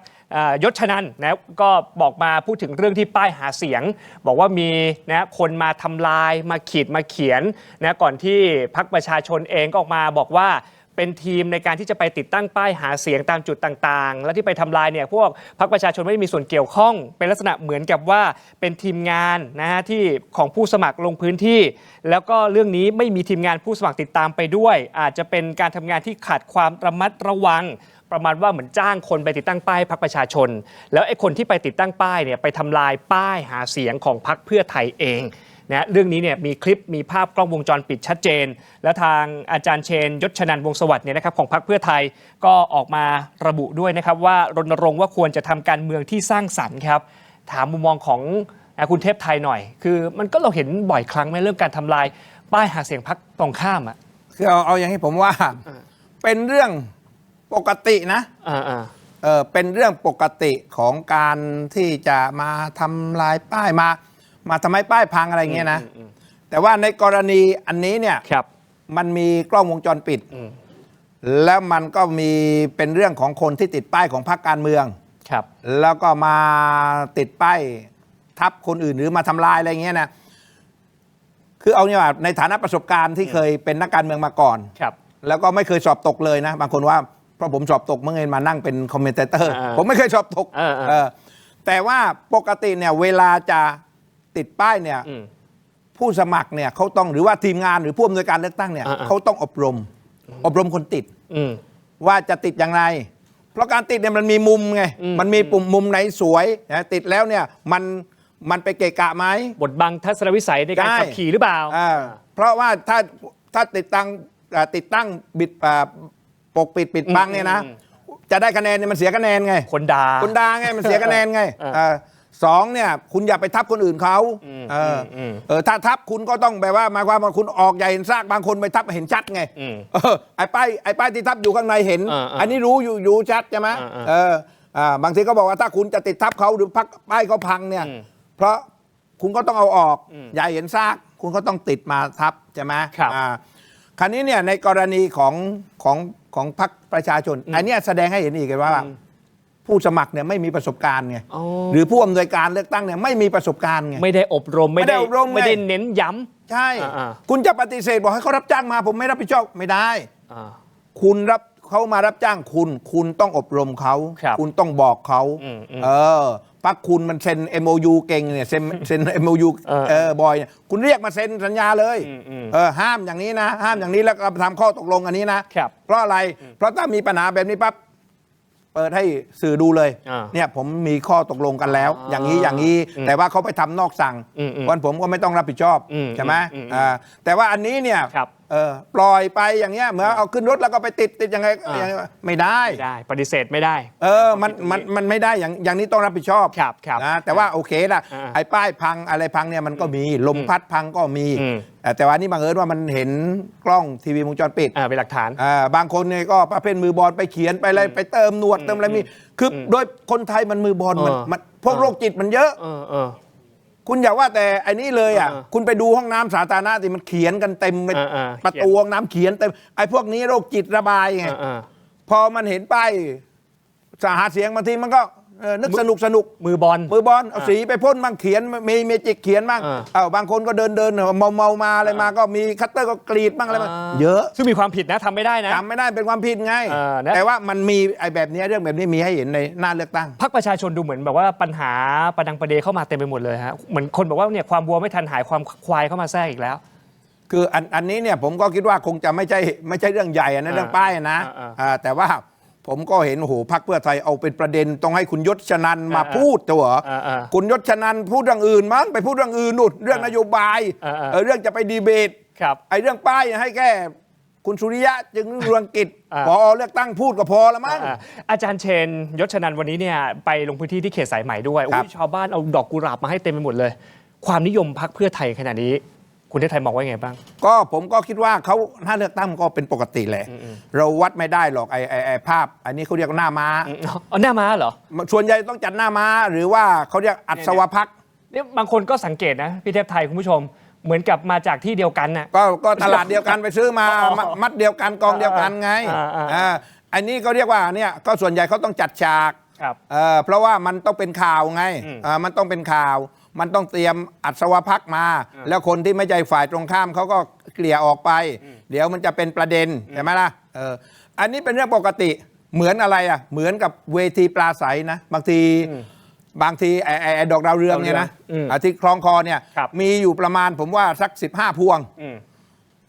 ยศชนันท์นะก็บอกมาพูดถึงเรื่องที่ป้ายหาเสียงบอกว่ามีนะคนมาทำลายมาขีดมาเขียนนะก่อนที่พรรคประชาชนเองก็ออกมาบอกว่าเป็นทีมในการที่จะไปติดตั้งป้ายหาเสียงตามจุดต่างๆและที่ไปทำลายเนี่ยพวกพรรคประชาชนไม่ได้มีส่วนเกี่ยวข้องเป็นลักษณะเหมือนกับว่าเป็นทีมงานนะฮะที่ของผู้สมัครลงพื้นที่แล้วก็เรื่องนี้ไม่มีทีมงานผู้สมัครติดตามไปด้วยอาจจะเป็นการทำงานที่ขาดความระมัดระวังประมาณว่าเหมือนจ้างคนไปติดตั้งป้ายพรรคประชาชนแล้วไอ้คนที่ไปติดตั้งป้ายเนี่ยไปทำลายป้ายหาเสียงของพรรคเพื่อไทยเองนะเรื่องนี้เนี่ยมีคลิปมีภาพกล้องวงจรปิดชัดเจนและทางอาจารย์เชนยศชนันท์วงศ์สวัสดิ์เนี่ยนะครับของพรรคเพื่อไทยก็ออกมาระบุด้วยนะครับว่ารณรงค์ว่าควรจะทำการเมืองที่สร้างสรรค์ครับถามมุมมองของคุณเทพไทยหน่อยคือมันก็เราเห็นบ่อยครั้งไหมเรื่องการทำลายป้ายหาเสียงพรรคตรงข้ามอ่ะคือเอาอย่างที่ผมว่าเป็นเรื่องปกตินะเป็นเรื่องปกติของการที่จะมาทำลายป้ายมาทำให้ป้ายพังอะไรเงี้ยนะแต่ว่าในกรณีอันนี้เนี่ยมันมีกล้องวงจรปิดแล้วมันก็มีเป็นเรื่องของคนที่ติดป้ายของพรรคการเมืองแล้วก็มาติดป้ายทับคนอื่นหรือมาทำลายอะไรเงี้ยนะคือเอาเนี่ยว่าในฐานะประสบการณ์ที่เคยเป็นนักการเมืองมาก่อนแล้วก็ไม่เคยสอบตกเลยนะบางคนว่าเพราะผมสอบตกเมื่อไงมานั่งเป็นคอมเมนเตอร์ผมไม่เคยสอบตกแต่ว่าปกติเนี่ยเวลาจะติดป้ายเนี่ยผู้สมัครเนี่ยเขาต้องหรือว่าทีมงานหรือผู้อำนวยการเลือกตั้งเนี่ยเขาต้องอบรมคนติดว่าจะติดอย่างไรเพราะการติดเนี่ยมันมีมุมไงมันมีปุ่มมุมไหนสวยนะติดแล้วเนี่ยมันไปเกะกะไหมบดบังทัศนวิสัยในการขับขี่หรือเปล่าเพราะว่าถ้าติดตั้งบิดปกปิดบังเนี่ยนะจะได้คะแนนเนี่ยมันเสียคะแนนไงคนด่าไงมันเสียคะแนนไงสองเนี่ยคุณอย่าไปทับคนอื่นเขาถ้าทับคุณก็ต้องแบบว่าหมายความว่าคุณออกใหญ่เห็นซากบางคนไปทับเห็นชัดไงไอ้ป้ายที่ทับอยู่ข้างในเห็นอันนี้รู้อยู่ชัดใช่ไหมบางทีก็บอกว่าถ้าคุณจะติดทับเขาหรือพักป้ายเขาพังเนี่ยเพราะคุณก็ต้องเอาออกใหญ่เห็นซากคุณก็ต้องติดมาทับใช่ไหมคราวนี้เนี่ยในกรณีของพรรคประชาชนอันนี้แสดงให้เห็นอีกว่าผู้สมัครเนี่ยไม่มีประสบการณ์ไงหรือผู้อำนวยการเลือกตั้งเนี่ยไม่มีประสบการณ์ไงไม่ได้อบรมไม่ได้เน้นย้ำใช่คุณจะปฏิเสธบอกให้เขารับจ้างมาผมไม่รับผิดชอบไม่ได้คุณรับ เขามารับจ้างคุณต้องอบรมเขา ครับ คุณต้องบอกเขา อืม พักคุณมันเซ็น MOU เก่งเนี่ยเซ็น MOU บ่อยเนี่ยคุณเรียกมาเซ็นสัญญาเลย ห้ามอย่างนี้นะ ห้ามอย่างนี้แล้วก็ทำข้อตกลงอันนี้นะครับ เพราะอะไร เพราะถ้ามีปัญหาแบบนี้ปั๊บเปิดให้สื่อดูเลย เนี่ยผมมีข้อตกลงกันแล้ว อย่างนี้แต่ว่าเขาไปทำนอกสั่งวันผมก็ไม่ต้องรับผิดชอบใช่ไหมแต่ว่าอันนี้เนี่ย ครับ ปล่อยไปอย่างเงี้ยเหมือนเอาขึ้นรถแล้วก็ไปติดยังไงไม่ได้ ไม่ได้ปฏิเสธไม่ได้ มันไม่ได้อย่างนี้ต้องรับผิดชอบ ครับ นะแต่ว่าโอเคละ อ่า ไอ้ป้ายพังอะไรพังเนี่ยมันก็มีลมพัดพังก็มี อืม แต่ว่านี่บังเอิญว่ามันเห็นกล้องทีวีวงจรปิด เป็นหลักฐาน บางคนเนี่ยก็ประเภทมือบอลไปเขียนไปอะไรไปเติมหนวดเติมอะไรมีคือโดยคนไทยมันมือบอลมันพวกโรคจิตมันเยอะ คุณอย่าว่าแต่อันนี้เลยคุณไปดูห้องน้ำสาธารณะที่มันเขียนกันเต็มเป็นประตูห้องน้ำเขียนเต็มไอ้พวกนี้โรคจิตระบายไงพอมันเห็นป้ายหาเสียงบางทีมันก็นึกสนุก มือบอล เอาสีไปพ่นบ้างเขียนมีเมจิกเขียนบ้างบางคนก็เดินเมามาอะไรมาก็มีคัตเตอร์ก็กรีดบ้างอะไรมาเยอะ ซึ่งมีความผิดนะทำไม่ได้นะ จำไม่ได้เป็นความผิดไง นะ แต่ว่ามันมีไอ้แบบนี้เรื่องแบบนี้มีให้เห็นในหน้าเลือกตั้ง พรรคประชาชนดูเหมือนแบบว่าปัญหาประดังประเดเข้ามาเต็มไปหมดเลยฮะเหมือนคนบอกว่าเนี่ยความวัวไม่ทันหายความควายเข้ามาแทรกอีกแล้ว คืออันนี้เนี่ยผมก็คิดว่าคงจะไม่ใช่เรื่องใหญ่นะเรื่องป้ายนะแต่ว่าผมก็เห็นโอ้โหพรรคเพื่อไทยเอาเป็นประเด็นต้องให้คุณยศชนันท์มาพูดตัวคุณยศชนันท์พูดเรื่องอื่นมั้งไปพูดเรื่องอื่นนู่นเรื่องนโยบายเรื่องจะไปดีเบต ครับ ไอ้เรื่องป้ายให้แค่คุณสุริยะจึงเรืองกิจพอเลือกตั้งพูดก็พอแล้วมั้ง อาจารย์เชนยศชนันท์วันนี้เนี่ยไปลงพื้นที่ที่เขตสายใหม่ด้วย ครับ ชาวบ้านเอาดอกกุหลาบมาให้เต็มไปหมดเลย ความนิยมพรรคเพื่อไทยขนาดนี้คุณเทพไทยมองว่าไงบ้าง ก็ผมก็คิดว่าเขาถ้าเลือกตั้งก็เป็นปกติแหละเราวัดไม่ได้หรอกไอ้ภาพ อันนี้เขาเรียกหน้าม้า เอาหน้าม้าเหรอ ส่วนใหญ่ต้องจัดหน้าม้าหรือว่าเขาเรียกอัศวพัก เนี่ยบางคนก็สังเกตนะพี่เทพไทยคุณผู้ชมเหมือนกับมาจากที่เดียวกันน่ะ ก็ตลาดเดียวกันไปซื้อมามัดเดียวกันกองเดียวกันไงอันนี้ก็เรียกว่าเนี่ยก็ส่วนใหญ่เขาต้องจัดฉาก ครับ เพราะว่ามันต้องเป็นข่าวไงมันต้องเป็นข่าว มันต้องเตรียมอัศวพักมา แล้วคนที่ไม่ใจฝ่ายตรงข้ามเขาก็เกลี่ยออกไป เดี๋ยวมันจะเป็นประเด็นใช่ไหมล่ะอันนี้เป็นเรื่องปกติเหมือนอะไรเหมือนกับเวทีปราศัยนะบางทีไอ้ดอกดาวเรืองเนี่ยนะที่คล้องคอเนี่ยมีอยู่ประมาณผมว่าสัก15 พวง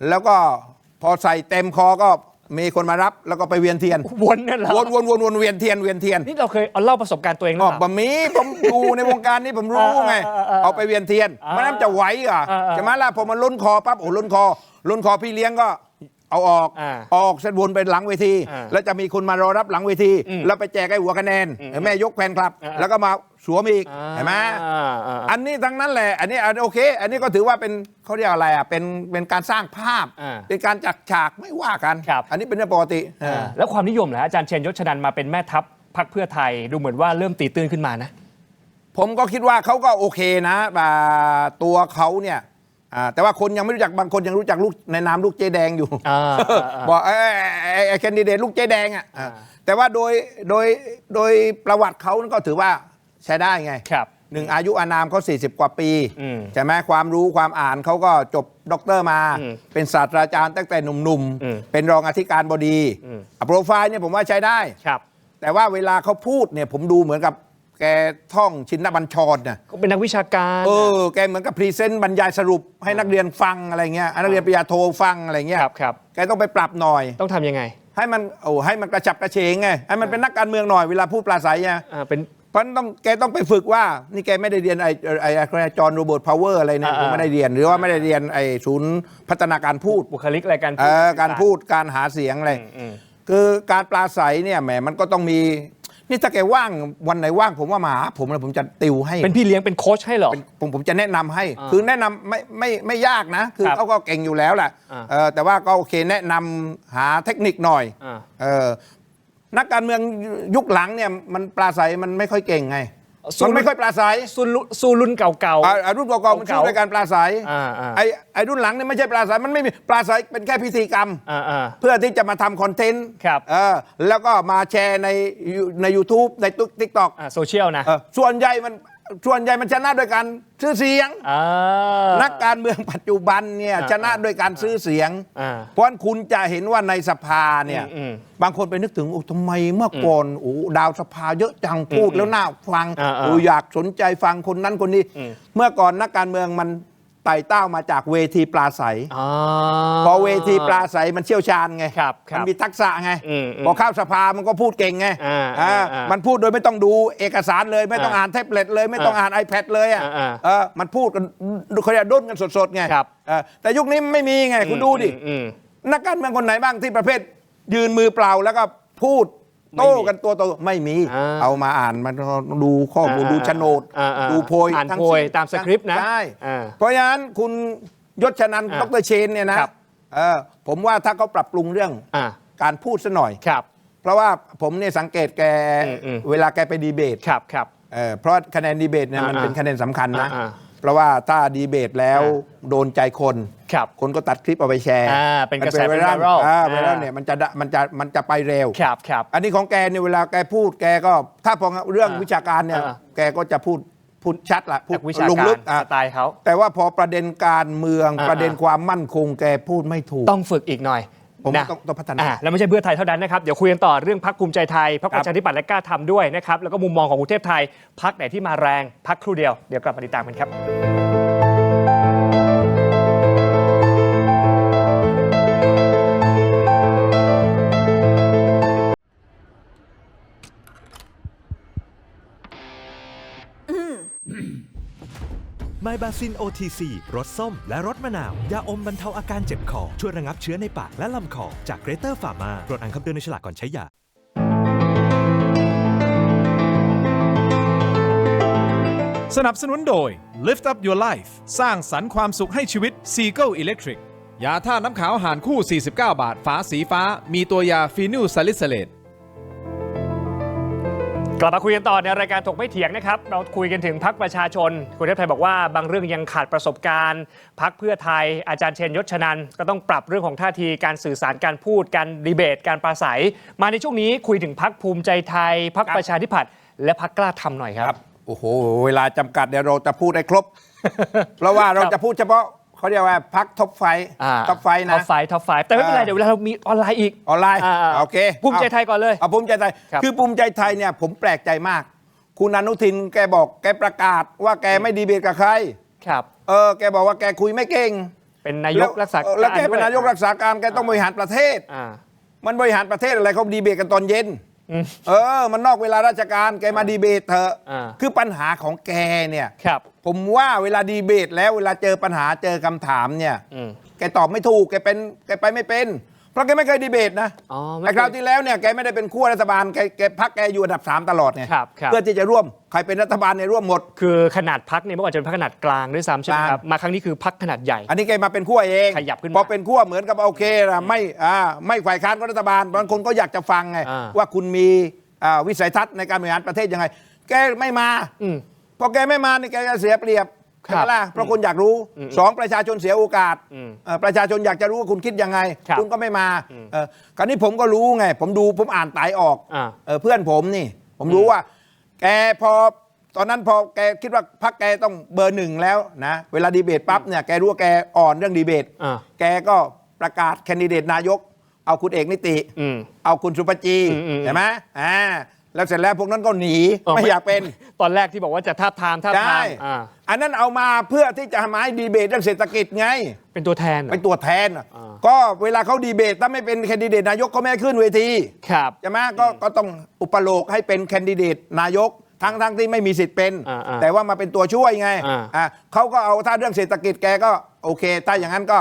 แล้วก็พอใส่เต็มคอก็มีคนมารับแล้วก็ไปเวียนเทียน วนนั่นเหรอ วนเวียนเทียน นี่เราเคยเอาเล่าประสบการณ์ตัวเองหรือเปล่า บะหมี่ผมดูในวงการนี้ผมรู้ไงเอาไปเวียนเทียนมันน่าจะไหวอ่ะใช่ไหมล่ะพอมันล้นคอปั๊บโอ้ล้นคอพี่เลี้ยงก็เอาออกเส้นวนไปหลังเวทีแล้วจะมีคนมารอรับหลังเวทีแล้วไปแจกไอ้หัวคะแนนแม่ยกแฟนคลับแล้วก็มาสวมอีกเห็นไหมอันนี้ทั้งนั้นแหละอันนี้โอเค อันนี้ก็ถือว่าเป็นเขาเรียกอะไรเป็นการสร้างภาพเป็นการจัดฉากไม่ว่ากันอันนี้เป็นเรื่องปกติ แล้วความนิยมเหรออาจารย์เชนยศชนันท์มาเป็นแม่ทัพพรรคเพื่อไทยดูเหมือนว่าเริ่มตีตื้นขึ้นมานะ ผมก็คิดว่าเขาก็โอเคนะตัวเขาเนี่ยแต่ว่าคนยังไม่รู้จักบางคนยังรู้จักลูกในนามลูกเจ๊แดงอยู่บอกไอ้แคนดิเดตลูกเจ๊แดงแต่ว่าโดยประวัติเขาก็ถือว่าใช้ได้ไงหนึ่งอายุอานามเขา40 กว่าปีใช่ไหมความรู้ความอ่านเขาก็จบด็อกเตอร์มาเป็นศาสตราจารย์ตั้งแต่หนุ่มๆเป็นรองอธิการบดีโปรไฟล์เนี่ยผมว่าใช้ได้แต่ว่าเวลาเขาพูดเนี่ยผมดูเหมือนกับแกท่องชินบัญชรเนี่ยก็เป็นนักวิชาการ แกเหมือนกับพรีเซนต์บรรยายสรุปให้นักเรียนฟังอะไรเงี้ยนักเรียนปริญญาโทฟังอะไรเงี้ยครับแกต้องไปปรับหน่อย ต้องทำยังไงให้มันกระฉับกระเฉงไงให้มันเป็นนักการเมืองหน่อยเวลาพูดปราศัยไงเพราะแกต้องไปฝึกว่านี่แกไม่ได้เรียนไอ้จอห์นโรเบิร์ตพาวเวอร์อะไรเนี่ยไม่ได้เรียนหรือว่าไม่ได้เรียนไอ้ศูนย์พัฒนาการพูดบุคลิกอะไรการพูดการหาเสียงอะไรคือการปราศัยเนี่ยแหมมันก็ต้องมีนี่ถ้าแกว่างวันไหนว่างผมว่ามาหาผมแล้วผมจะติวให้เป็นพี่เลี้ยงเป็นโค้ชให้เหรอผมจะแนะนำให้คือแนะนำไม่ยากนะคือเขาก็เก่งอยู่แล้วแหละแต่ว่าก็โอเคแนะนำหาเทคนิคหน่อยนักการเมืองยุคหลังเนี่ยมันปราศัยมันไม่ค่อยเก่งไงมันไม่ค่อยปราศัยสู้รุ่นเก่าๆรุ่นเก่าๆมันสู้ในการปราศัยไอ้รุ่นหลังเนี่ยไม่ใช่ปราศัยมันไม่มีปราศัยเป็นแค่พิธีกรรมเพื่อที่จะมาทำคอนเทนต์แล้วก็มาแชร์ใน YouTube ใน TikTok โซเชียลนะส่วนใหญ่มัน ส่วนใหญ่มันชนะโดยการซื้อเสียง นักการเมืองปัจจุบันเนี่ยชนะโดยการซื้อเสียง เพราะฉะนั้นคุณจะเห็นว่าในสภาเนี่ยบางคนไปนึกถึงโอ้ทำไมเมื่อก่อนโอ้ดาวสภาเยอะจังพูดแล้วน่าฟังโอ้อยากสนใจฟังคนนั้นคนนี้เมื่อก่อนนักการเมืองมันไต่เต้ามาจากเวทีปราศัยพอเวทีปราศัยมันเชี่ยวชาญไงมันมีทักษะไงพอเข้าสภามันก็พูดเก่งไงมันพูดโดยไม่ต้องดูเอกสารเลยไม่ต้องอ่านแท็บเล็ตเลยไม่ต้องอ่าน iPad เลยมันพูดกันเขาจะด้นกันสดๆไงแต่ยุคนี้ไม่มีไงคุณดูดินักการเมืองคนไหนบ้างที่ประเภทยืนมือเปล่าแล้วก็พูดโต้กันตัวโตไม่มีเอามาอ่านมันดูข้อมูลดูโฉนดดูโพย อ่านโพยตามสคริปต์นะใช่เพราะฉะนั้นคุณยศชนันท์ดร.เชนเนี่ยนะผมว่าถ้าเขาปรับปรุงเรื่องการพูดซะหน่อยเพราะว่าผมเนี่ยสังเกตแกเวลาแกไปดีเบตเพราะคะแนนดีเบตเนี่ยมันเป็นคะแนนสำคัญนะเพราะว่าถ้าดีเบตแล้วโดนใจคนก็ตัดคลิปเอาไปแชร์เป็นกระแสเป็นไวรัลไวรัลเนี่ยมันจะไปเร็วอันนี้ของแกเนี่ยเวลาแกพูดแกก็ถ้าพอเรื่องวิชาการเนี่ยแกก็จะพูดชัดละพูดลงลึกสไตล์เขาแต่ว่าพอประเด็นการเมืองประเด็นความมั่นคงแกพูดไม่ถูกต้องฝึกอีกหน่อยผมต้องพัฒนาแล้วไม่ใช่เพื่อไทยเท่านั้นนะครับเดี๋ยวคุยกันต่อเรื่องพรรคภูมิใจไทยพรรคประชาธิปัตย์และกล้าทำด้วยนะครับแล้วก็มุมมองของกรุงเทพไทยพรรคไหนที่มาแรงพักครู่เดียวเดี๋ยวกลับมาติดตามกันครับไมบาซิน OTC รสส้มและรสมะนาว ยาอมบรรเทาอาการเจ็บคอ ช่วยระงับเชื้อในปากและลำคอ จากเกรเตอร์ฟาร์มาโปรดอ่านคำเตือนในฉลากก่อนใช้ยา สนับสนุนโดย Lift Up Your Life สร้างสรรค์ความสุขให้ชีวิต Seagull Electric ยาท่าน้ำขาวหารคู่ 49 บาทฝาสีฟ้ามีตัวยาฟีนิลซาลิซิเลตกลับมาคุยกันต่อในรายการถกไม่เถียงนะครับเราคุยกันถึงพรรคประชาชนคุณเทพไทยบอกว่าบางเรื่องยังขาดประสบการณ์พรรคเพื่อไทยอาจารย์เชนยศชนันท์ก็ต้องปรับเรื่องของท่าทีการสื่อสารการพูดการดีเบตการปราศัยมาในช่วงนี้คุยถึงพรรคภูมิใจไทยพรรคประชาธิปัตย์และพรรคกล้าทำหน่อยครับโอ้โหเวลาจำกัดเดี๋ยวเราจะพูดให้ครบ เพราะว่าเราจะพูดเฉพาะเขาเรียกว่าพักท็อปไฟท็อปไฟนะท็อปไฟแต่ไม่เป็นไรเดี๋ยวเรามีออนไลน์อีกออนไลน์โอเคภูมิใจไทยก่อนเลยภูมิใจไทยคือภูมิใจไทยเนี่ยผมแปลกใจมากคุณอนุทินแกบอกแกประกาศว่าแกไม่ดีเบตกับใครครับแกบอกว่าแกคุยไม่เก่งเป็นนายกรักษาการแล้วแกเป็นนายกรักษาการแกต้องบริหารประเทศมันบริหารประเทศอะไรเขาดีเบตกันตอนเย็นมันนอกเวลาราชการแกมาดีเบตเถอะคือปัญหาของแกเนี่ยผมว่าเวลาดีเบตแล้วเวลาเจอปัญหาเจอคำถามเนี่ยแกตอบไม่ถูกแกไปไม่เป็นเพราะแกไม่เคยดีเบตนะไอ้คราวที่แล้วเนี่ยแกไม่ได้เป็นขั้วรัฐบาลแกพรรคแกอยู่อันดับ3ตลอดไงเพื่อที่จะร่วมใครเป็นรัฐบาลเนี่ยร่วมหมดคือขนาดพรรคเนี่ยเมื่อก่อนจะเป็นพรรคขนาดกลางด้วยซ้ำใช่ไหมครับมาครั้งนี้คือพรรคขนาดใหญ่อันนี้แกมาเป็นขั้วเองขยับขึ้นพอเป็นขั้วเหมือนกับโอเคนะไม่ฝ่ายค้านก็รัฐบาลบางคนก็อยากจะฟังไงว่าคุณมีวิสัยทัศน์ในการบริหารประเทศยังไงแกไม่มาพอแกไม่มานี่แกจะเสียเปรียบใช่ไหมล่ะเพราะคนอยากรู้2ประชาชนเสียโอกาสประชาชนอยากจะรู้ว่าคุณคิดยังไงคุณก็ไม่มาคราวนี้ผมก็รู้ไงผมอ่านไต่ออกเพื่อนผมนี่ผมรู้ว่าแกพอตอนนั้นพอแกคิดว่าพรรคแกต้องเบอร์1แล้วนะเวลาดีเบตปั๊บเนี่ยแกรู้ว่าแกอ่อนเรื่องดีเบตแกก็ประกาศแคนดิเดตนายกเอาคุณเอกนิติเอาคุณสุปจีใช่ไหมแล้วเสร็จแล้วพวกนั้นก็หนีไม่อยากเป็นตอนแรกที่บอกว่าจะทาบทามอันนั้นเอามาเพื่อที่จะมาให้ดีเบตเรื่องเศรษฐกิจไงเป็นตัวแทนก็เวลาเขาดีเบตถ้าไม่เป็นแคนดิเดตนายกเขาไม่ให้ขึ้นเวทีใช่ไหมก็ต้องอุปโลกให้เป็นแคนดิเดตนายกทั้งที่ไม่มีสิทธิ์เป็นแต่ว่ามาเป็นตัวช่วยไงเขาก็เอาถ้าเรื่องเศรษฐกิจแกก็โอเคถ้าอย่างนั้นก็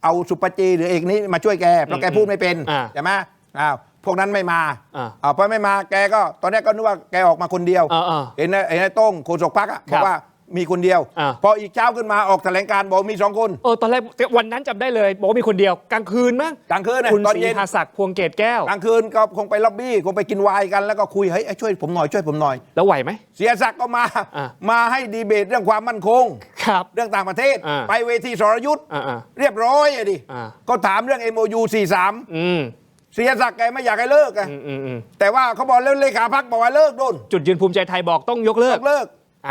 เอาสุปจีหรือเอกนี้มาช่วยแกเพราะแกพูดไม่เป็นใช่ไหมพวกนั้นไม่มาพอไม่มาแกก็ตอนแรกก็นึกว่าแกออกมาคนเดียวเห็นไอ้โต้งโฆษกพรรคบอกว่ามีคนเดียวพออีกเช้าขึ้นมาออกแถลงการบอกมี2คนตอนแรกวันนั้นจำได้เลยบอกว่ามีคนเดียวกลางคืนมั้งกลางคืนคุณศรีหาศักดิ์พวงเกตแก้วกลางคืนก็คงไปล็อบบี้คงไปกินไวน์กันแล้วก็คุยเฮ้ยช่วยผมหน่อยแล้วไหวไหมเสียศักดิ์ก็มาให้ดีเบตเรื่องความมั่นคงเรื่องต่างประเทศไปเวทีสรยุทธ์เรียบร้อยดิก็ถามเรื่อง MOU 43เสียศักดิ์แกไม่อยากให้เลิกแต่ว่าเขาบอกเลขาพรรคบอกว่าเลิกโดนจุดยืนภูมิใจไทยบอกต้องยกเลิก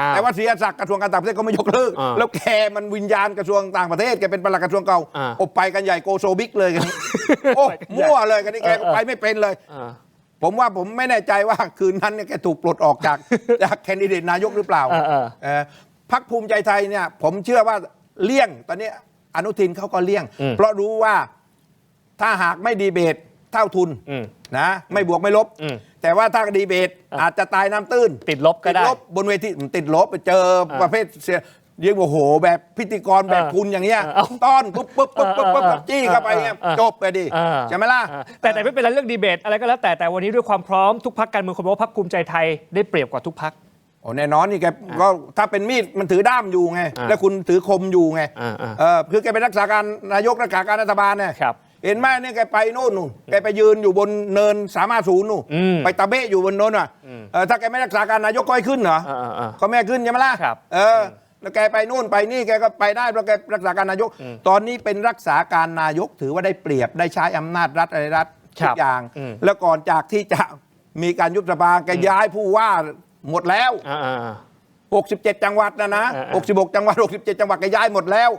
แต่ว่าเสียศักดิ์กระทรวงการต่างประเทศก็ไม่ยกเลิกแล้วแกมันวิญญาณกระทรวงต่างประเทศแกเป็นปลัดกระทรวงเก่าอบไปกันใหญ่โกโซบิกเลยกันนี้โอ้มั่วเลยกันนี้แกไปไม่เป็นเลยผมว่าผมไม่แน่ใจว่าคืนนั้นเนี่ยแกถูกปลดออกจากแคนดิเดตนายกหรือเปล่าพรรคภูมิใจไทยเนี่ยผมเชื่อว่าเลี่ยงตอนนี้อนุทินเขาก็เลี่ยงเพราะรู้ว่าถ้าหากไม่ดีเบตเท่าทุนนะไม่บวกไม่ลบแต่ว่าถ้าดีเบตอาจจะตายน้ำตื้นติดลบก็ได้บนเวทีติดลบไปเจอประเภทเสียยิ่งโอ้โหแบบพิธีกรแบบคุณอย่างเงี้ยต้อนปุ๊บจี้เข้าไปจบไปดิใช่ไหมล่ะแต่ไม่เป็นไรเรื่องดีเบตอะไรก็แล้วแต่วันนี้ด้วยความพร้อมทุกพรรคการเมืองคนบอกว่าพรรคภูมิใจไทยได้เปรียบกว่าทุกพรรคโอ้แน่นอนนี่แกก็ถ้าเป็นมีดมันถือด้ามอยู่ไงแล้วคุณถือคมอยู่ไงคือแกเป็นรักษาการนายกรักษาการรัฐบาลเนี่ยเห็นไหมเนี่ยแกไปโน่นแกไปยืนอยู่บนเนิน350นู่นไปตะเบะอยู่บนโน้นว่ะถ้าแกไม่รักษาการนายกก็ให้ขึ้นเหรอก็ไม่ขึ้นใช่ไหมล่ะแล้วแกไปนู่นไปนี่แกก็ไปได้เพราะแกรักษาการนายกตอนนี้เป็นรักษาการนายกถือว่าได้เปรียบได้ใช้อำนาจรัฐอะไรรัฐทุกอย่างแล้วก่อนจากที่จะมีการยุบสภาแกย้ายผู้ว่าหมดแล้ว67 จังหวัดนะ66 จังหวัด67 จังหวัดก็ย้ายหมดแล้ว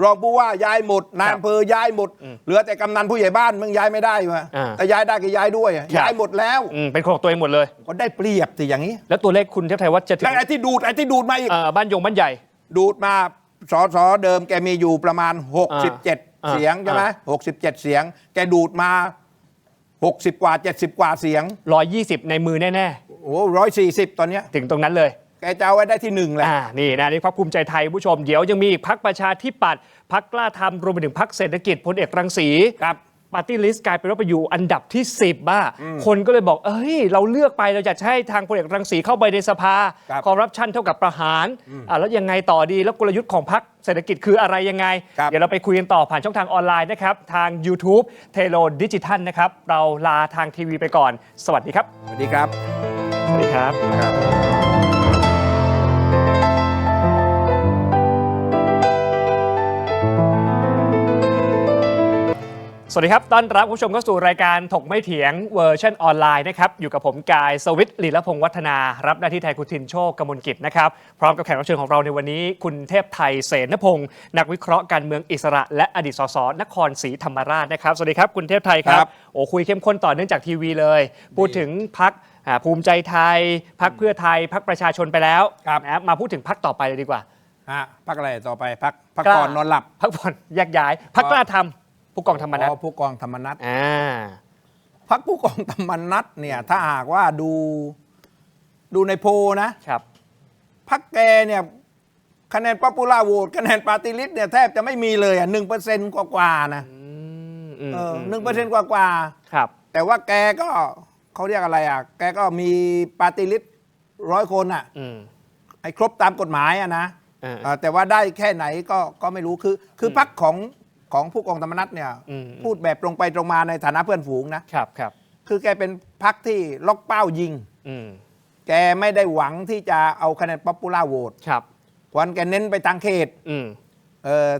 รองผู้ว่าย้ายหมดนายอำเภอย้ายหมดเหลือแต่กำนันผู้ใหญ่บ้านมึงย้ายไม่ได้วะแต่ย้ายได้ก็ย้ายด้วยย้ายหมดแล้วเป็นของตัวเองหมดเลยก็ได้เปรียบสิอย่างนี้แล้วตัวเลขคุณเทพไทยว่าจะถึงไอ้ที่ดูดมาอีกบ้านใหญ่ดูดมาสสเดิมแกมีอยู่ประมาณ67เสียงใช่ไหม67เสียงแกดูดมา60กว่า70กว่าเสียง120ในมือแน่ๆโอ้140ตอนเนี้ยถึงตรงนั้นเลยแกจะเอาไว้ได้ที่1แหละนี่นะนี่พรรคภูมิใจไทยผู้ชมเดี๋ยวยังมีอีกพรรคประชาธิปัตย์พรรคกล้าทำรวมไปถึงพรรคเศรษฐกิจพลเอกรังสีครับปาร์ตี้ลิสต์กลายเป็นว่าไปอยู่อันดับที่10บ้าคนก็เลยบอกเราเลือกไปเราอยากให้ทางพลเอกรังสีเข้าไปในสภาคอร์รัปชันเท่ากับประหารแล้วยังไงต่อดีแล้วกลยุทธ์ของพรรคเศรษฐกิจคืออะไรยังไงเดี๋ยวเราไปคุยกันต่อผ่านช่องทางออนไลน์นะครับทาง YouTube เทโลดิจิทัลนะครับเราลาทางทีวีไปก่อนสวัสดีครับสวัสดีครับสวัสดีครับสวัสดีครับต้อนรับผู้ชมเข้าสู่รายการถกไม่เถียงเวอร์ชันออนไลน์นะครับอยู่กับผมกายสวิทย์ลีละพงษ์วัฒนารับหน้าที่แทนคุณทินโชคกมลกิจนะครับพร้อมกับแขกรับเชิญของเราในวันนี้คุณเทพไทยเสนพงศ์นักวิเคราะห์การเมืองอิสระและอดีตสสนครศรีธรรมราชนะครับสวัสดีครับคุณเทพไทยครับโอ้คุยเข้มข้นต่อเนื่องจากทีวีเลยพูดถึงพรรคภูมิใจไทยพรรคเพื่อไทยพรรคประชาชนไปแล้วนะมาพูดถึงพรรคต่อไปเลยดีกว่าพรรคอะไรต่อไปพรรคก่อนนอนหลับพรรคผ่อนแยกย้ายพรรคกล้าทำผู้กองธรรมนัสผู้กองธรรมนัสพรรคผู้กองธรรมนัสเนี่ยถ้าหากว่าดูในโพลนะครับพรรคแกเนี่ยคะแนนป๊อปปูล่าโหวตคะแนนปาร์ตี้ลิสต์เนี่ยแทบจะไม่มีเลย1%กว่าๆนะ1%กว่าครับแต่ว่าแกก็เขาเรียกอะไรแกก็มีปาร์ตี้ลิสต์100 คนไอ้ครบตามกฎหมายนะแต่ว่าได้แค่ไหนก็ไม่รู้คือพรรคของผู้กองธรรมนัสเนี่ยพูดแบบตรงไปตรงมาในฐานะเพื่อนฝูงนะครับคือแกเป็นพรรคที่ล็อกเป้ายิงแกไม่ได้หวังที่จะเอาคะแนนป๊อปปูล่าโหวตวันแกเน้นไปทางเขต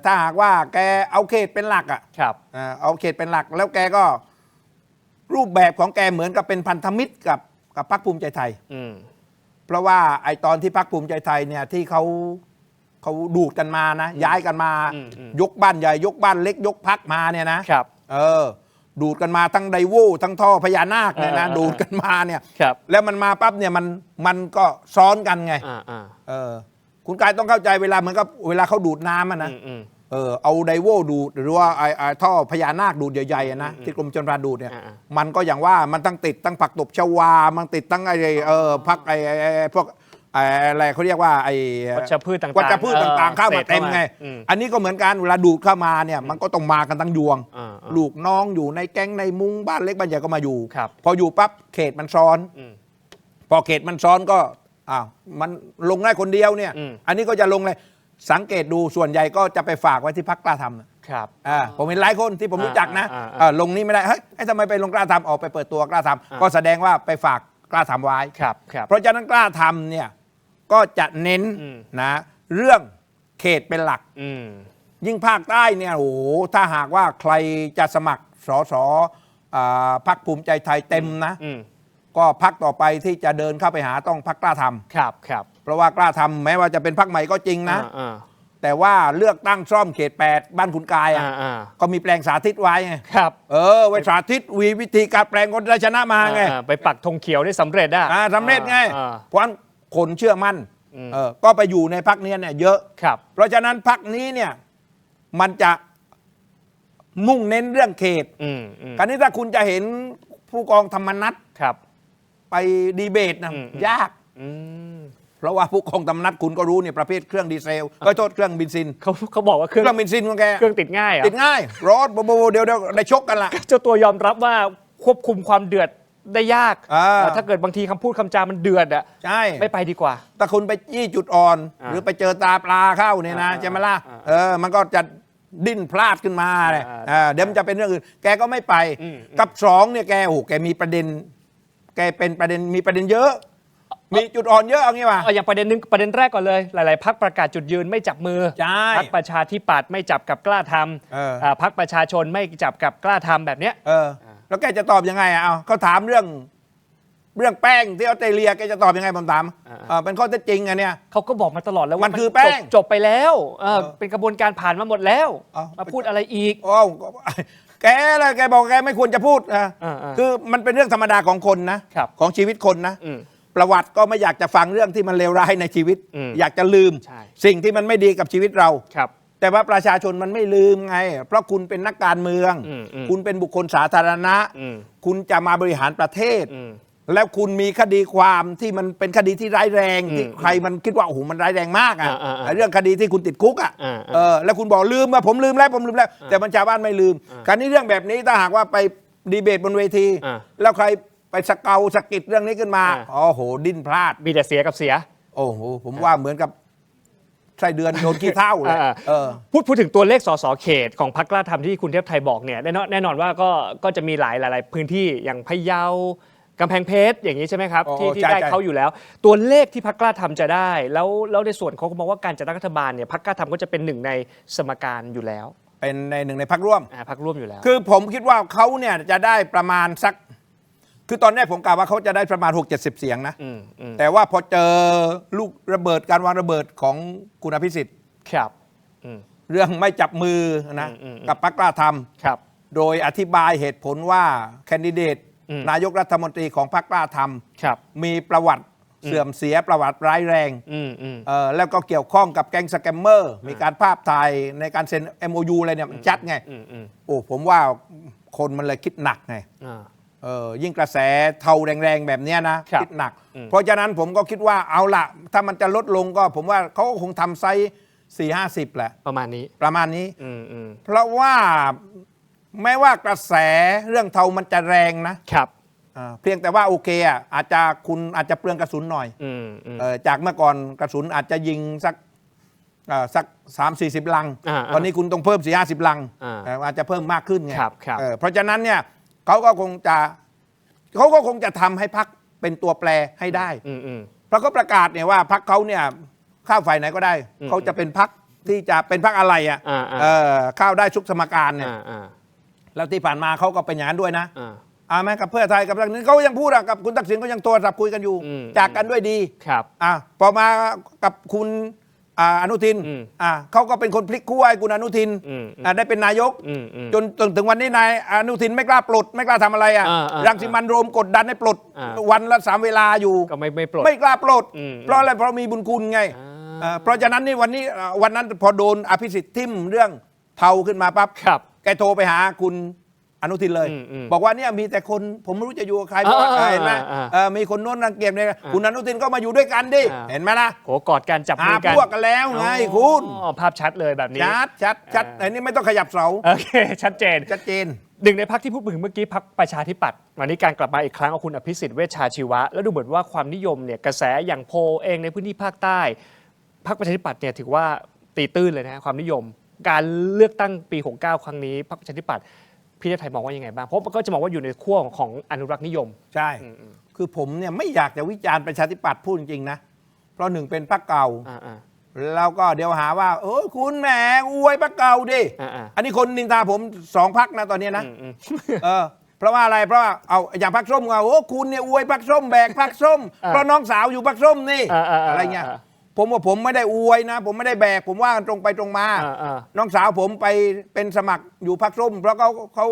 ถ้าหากว่าแกเอาเขตเป็นหลักเอาเขตเป็นหลักแล้วแกก็รูปแบบของแกเหมือนกับเป็นพันธมิตรกับพรรคภูมิใจไทยเพราะว่าไอตอนที่พรรคภูมิใจไทยเนี่ยที่เขาดูดกันมานะย้ายกันมายกบ้านใหญ่ยกบ้านเล็กยกพักมาเนี่ยนะครับดูดกันมาทั้งไดโวทั้งท่อพญานาคเนี่ยนะดูดกันมาเนี่ยแล้วมันมาปั๊บเนี่ยมันก็ซ้อนกันไงคุณกายต้องเข้าใจเวลาเหมือนกับเวลาเขาดูดน้ำนะเอาไดโวดูดหรือว่าไอ้ท่อพญานาคดูดใหญ่ๆนะที่กรมชลประทานดูดเนี่ยมันก็อย่างว่ามันตั้งติดตั้งผักตบชวามันติดตั้งไอ้พักไอ้พวกอะไรเขาเรียกว่าไอ้วัชพืชต่างๆเข้ามาเต็มไงอันนี้ก็เหมือนกันเวลาดูดเข้ามาเนี่ยมันก็ต้องมากันทั้งยวงลูกน้องอยู่ในแก๊งในมุ้งบ้านเล็กบ้านใหญ่ก็มาอยู่พออยู่ปั๊บเขตมันซ้อนพอเขตมันซ้อนก็มันลงได้คนเดียวเนี่ยอันนี้ก็จะลงเลยสังเกตดูส่วนใหญ่ก็จะไปฝากไว้ที่พรรคกล้าทำครับผมเห็นหลายคนที่ผมรู้จักนะลงนี้ไม่ได้เฮ้ยทำไมไปลงกล้าทำออกไปเปิดตัวกล้าทำก็แสดงว่าไปฝากกล้าทำไว้เพราะฉะนั้นกล้าทำเนี่ยก็จะเน้นนะเรื่องเขตเป็นหลักยิ่งภาคใต้เนี่ยโอ้โหถ้าหากว่าใครจะสมัครสสพรรคภูมิใจไทยเต็มนะก็พรรคต่อไปที่จะเดินเข้าไปหาต้องพรรคกล้าทำครับ เพราะว่ากล้าทำแม้ว่าจะเป็นพรรคใหม่ก็จริงนะ อ่า แต่ว่าเลือกตั้งซ่อมเขต 8 บ้านคุณกาย อ่าอ่า ก็มีแปลงสาธิตไว้ไง ครับ ไว้สาธิตวิธีการแปลงคนได้ชนะมาไง ไปปักธงเขียวได้สำเร็จอ่ะ สำเร็จไง อ่า เพราะฉะนั้นคนเชื่อมั่น อืม ก็ไปอยู่ในพรรคนี้เนี่ยเยอะ ครับ เพราะฉะนั้นพรรคนี้เนี่ยมันจะมุ่งเน้นเรื่องเขต อืม คราวนี้ถ้าคุณจะเห็นผู้กองธรรมนัฐ ครับ ไปดีเบตนะ อืม ยาก อืม เพราะว่าผู้กองธรรมนัฐคุณก็รู้เนี่ยประเภทเครื่องดีเซลก็โทษเครื่องบินซิน เขาบอกว่าเครื่อง บินซินของแก เครื่องติดง่ายเหรอ ติดง่ายร้อนเดี๋ยวได้ชกกันละ เจ้าตัวยอมรับว่าควบคุมความเดือดได้ยาก ถ้าเกิดบางทีคำพูดคำจามันเดือดอ่ะ ใช่ ไม่ไปดีกว่า ถ้าคุณไปจี้จุดอ่อน หรือไปเจอตาปลาเข้าเนี่ยนะ อ่า ใช่ไหมล่ะ อ่า มันก็จะดิ้นพลาดขึ้นมาเลย เดี๋ยวมันจะเป็นเรื่องอื่นแกก็ไม่ไป อืม กับสองเนี่ยแกแกมีประเด็น แกเป็นประเด็นมีประเด็นเยอะ มีจุดอ่อนเยอะเอางี้ว่ะ อย่างประเด็นแรกก่อนเลย หลาย ๆ พักประกาศจุดยืนไม่จับมือ ใช่ พักประชาธิปัตย์ไม่จับกับกล้าท เออ ำพักประชาชนไม่จับกับกล้าทำแบบเนี้ย แล้วแกจะตอบยังไงเอาเขาถามเรื่องแป้งที่ออสเตรเลียแกจะตอบยังไงผมถามเป็นข้อเท็จจริงอันเนี้ย เขาก็บอกมาตลอดแล้วว่า มันคือแป้ง จบไปแล้วเป็นกระบวนการผ่านมาหมดแล้ว เอ้า มาพูดอะไรอีก โอ้แกแกบอกแกไม่ควรจะพูดนะ คือมันเป็นเรื่องธรรมดาของคนนะครับ ของชีวิตคนนะ อืม ประวัติก็ไม่อยากจะฟังเรื่องที่มันเลวร้ายในชีวิต อืม อยากจะลืม ใช่ สิ่งที่มันไม่ดีกับชีวิตเรา ครับ แต่ว่าประชาชนมันไม่ลืมไง เพราะคุณเป็นนักการเมือง อืม คุณเป็นบุคคลสาธารณะ อืม คุณจะมาบริหารประเทศ อืม แล้วคุณมีคดีความที่มันเป็นคดีที่ร้ายแรงที่ อืม ใครมันคิดว่าโอ้โหมันร้ายแรงมากอ่ะ อ่าๆๆ ไอ้เรื่องคดีที่คุณติดคุกอ่ะ อ่า แล้วคุณบอกลืมว่าผมลืมแล้วแต่มันชาวบ้านไม่ลืมการนี้เรื่องแบบนี้ถ้าหากว่าไปดีเบตบนเวที อ่า แล้วใครไปสเกาสะกิดเรื่องนี้ขึ้นมา อ่า โอ้โหดิ้นพลาด มีแต่เสียกับเสีย โอ้โหผมว่าเหมือนกับไส้เดือนโดนขี้เท่าเลย พูดถึงตัวเลขสสเขตของพรรคกล้าทำที่คุณเทพไทยบอกเนี่ยแน่นอนว่าก็จะมีหลายพื้นที่อย่างพะเยากำแพงเพชรอย่างนี้ใช่ไหมครับ อ๋อ ที่ ใช่ ได้ ใช่ เขาอยู่แล้ว ตัวเลขที่พรรคกล้าทำจะได้ แล้วในส่วนเขาก็มองว่าการจัดตั้งรัฐบาลเนี่ยพรรคกล้าทำก็จะเป็นหนึ่งในสมการอยู่แล้ว เป็นในหนึ่งในพรรคร่วม พรรคร่วมอยู่แล้ว คือผมคิดว่าเขาเนี่ยจะได้ประมาณสัก คือตอนแรกผมกล่าวว่าเขาจะได้ประมาณ 6-70 เสียงนะ อืม แต่ว่าพอเจอลูกระเบิดการวางระเบิดของคุณอภิสิทธิ์ ครับอืม เรื่องไม่จับมือนะ อืม กับพรรคกล้าท ครับ ำโดยอธิบายเหตุผลว่าแคนดิเดต อืม นายกรัฐมนตรีของพรรคกล้าท ครับ ำมีประวัติเสื่อมเสียประวัติร้ายแรง อืม แล้วก็เกี่ยวข้องกับแก๊งสแกมเมอร์ มีการภาพถ่ายในการเซ็น MOU อะไรเนี่ยมันชัดไง อืม โอ้ผมว่าคนมันเลยคิดหนักไง ยิ่งกระแสเทาแรงๆ แบบเนี้ยนะครับ คิดหนัก เพราะฉะนั้นผมก็คิดว่าเอาละถ้ามันจะลดลงก็ผมว่าเขาก็คงทำไซส์4-50 แหละ ประมาณนี้ ประมาณนี้ อืม เพราะว่าแม้ว่ากระแสเรื่องเทามันจะแรงนะครับ เพียงแต่ว่าโอเคอ่ะคุณอาจจะเปลืองกระสุนหน่อย อืม จากเมื่อก่อนกระสุนอาจจะยิงสัก30-40 ลัง ตอนนี้คุณต้องเพิ่ม4-50 ลัง อาจจะเพิ่มมากขึ้นไง ครับ เพราะฉะนั้นเนี่ยเขาก็คงจะทำให้พรรคเป็นตัวแปรให้ได้ อืม เพราะเขาประกาศเนี่ยว่าพรรคเขาเนี่ยเข้าฝ่ายไหนก็ได้ เขาจะเป็นพรรคที่จะเป็นพรรคอะไรอ่ะ เข้าได้ทุกสมการเนี่ย แล้วที่ผ่านมาเขาก็เป็นอย่างนั้นด้วยนะแม้กับเพื่อไทยกับทักษิณเขายังพูดอะกับคุณทักษิณก็ยังโทรศัพท์คุยกันอยู่ จากกันด้วยดี ครับ พอมากับคุณอนุทินเขาก็เป็นคนพลิกขั้วให้คุณอนุทินได้เป็นนายก จนถึงวันนี้นายอนุทินไม่กล้าปลดไม่กล้าทำอะไรอ่ะรังสิมันต์โรมกดดันให้ปลดวันละ3 เวลาอยู่ ก็ไม่ปลด ไม่กล้าปลด เพราะอะไร อืม เพราะมีบุญคุณไงเพราะฉะนั้นนี่วันนั้นพอโดนอภิสิทธิ์ทิ่มเรื่องเทาขึ้นมาปั๊บ ครับ แกโทรไปหาคุณอนุทินเลย บอกว่าเนี่ยมีแต่คนผมไม่รู้จะอยู่กับใครเพราะว่าเห็นไหมมีคนโน้นรังเกียจเนี่ยคุณอนุทินก็มาอยู่ด้วยกันดิเห็นไหมล่ะ โหกอดกันจับมือกัน พวกกันแล้วไงคุณ ภาพชัดเลยแบบนี้ ชัดอันนี้ไม่ต้องขยับเสา โอเค ชัดเจน ชัดเจน หนึ่งในพรรคที่พูดถึงเมื่อกี้พรรคประชาธิปัตย์วันนี้การกลับมาอีกครั้งของคุณอภิสิทธิ์เวชชาชีวะ แล้วดูเหมือนว่าความนิยมเนี่ยกระแสอย่างโพลเองในพื้นที่ภาคใต้พรรคประชาธิปัตย์เนี่ยถือว่าตีตื้นเลยนะความนิยม การเลือกตั้งปี 69 ครั้งนี้พรรคประชาธิปัตย์พี่เทพไทยมองว่ายังไงบ้างเพราะมันก็จะมองว่าอยู่ในขั้วของอนุรักษ์นิยม ใช่ คือผมเนี่ยไม่อยากจะวิจารณ์ประชาธิปัตย์พูดจริงๆนะเพราะหนึ่งเป็นพรรคเก่าแล้วก็เดี๋ยวหาว่าคุณแหมอวยพรรคเก่าดิอันนี้คนนินทาผม2 พรรคนะตอนนี้นะ เพราะว่าอะไรเพราะว่าเอาอย่างพรรคส้มก็โอ้คุณเนี่ยอวยพรรคส้มแบกพรรคส้มเพราะน้องสาวอยู่พรรคส้มนี่อะไรเงี้ยผมว่าผมไม่ได้อวยนะ ผมไม่ได้แบกผมว่ากันตรงไปตรงมาน้องสาวผมไปเป็นสมัครอยู่พรรคส้มเพราะเขา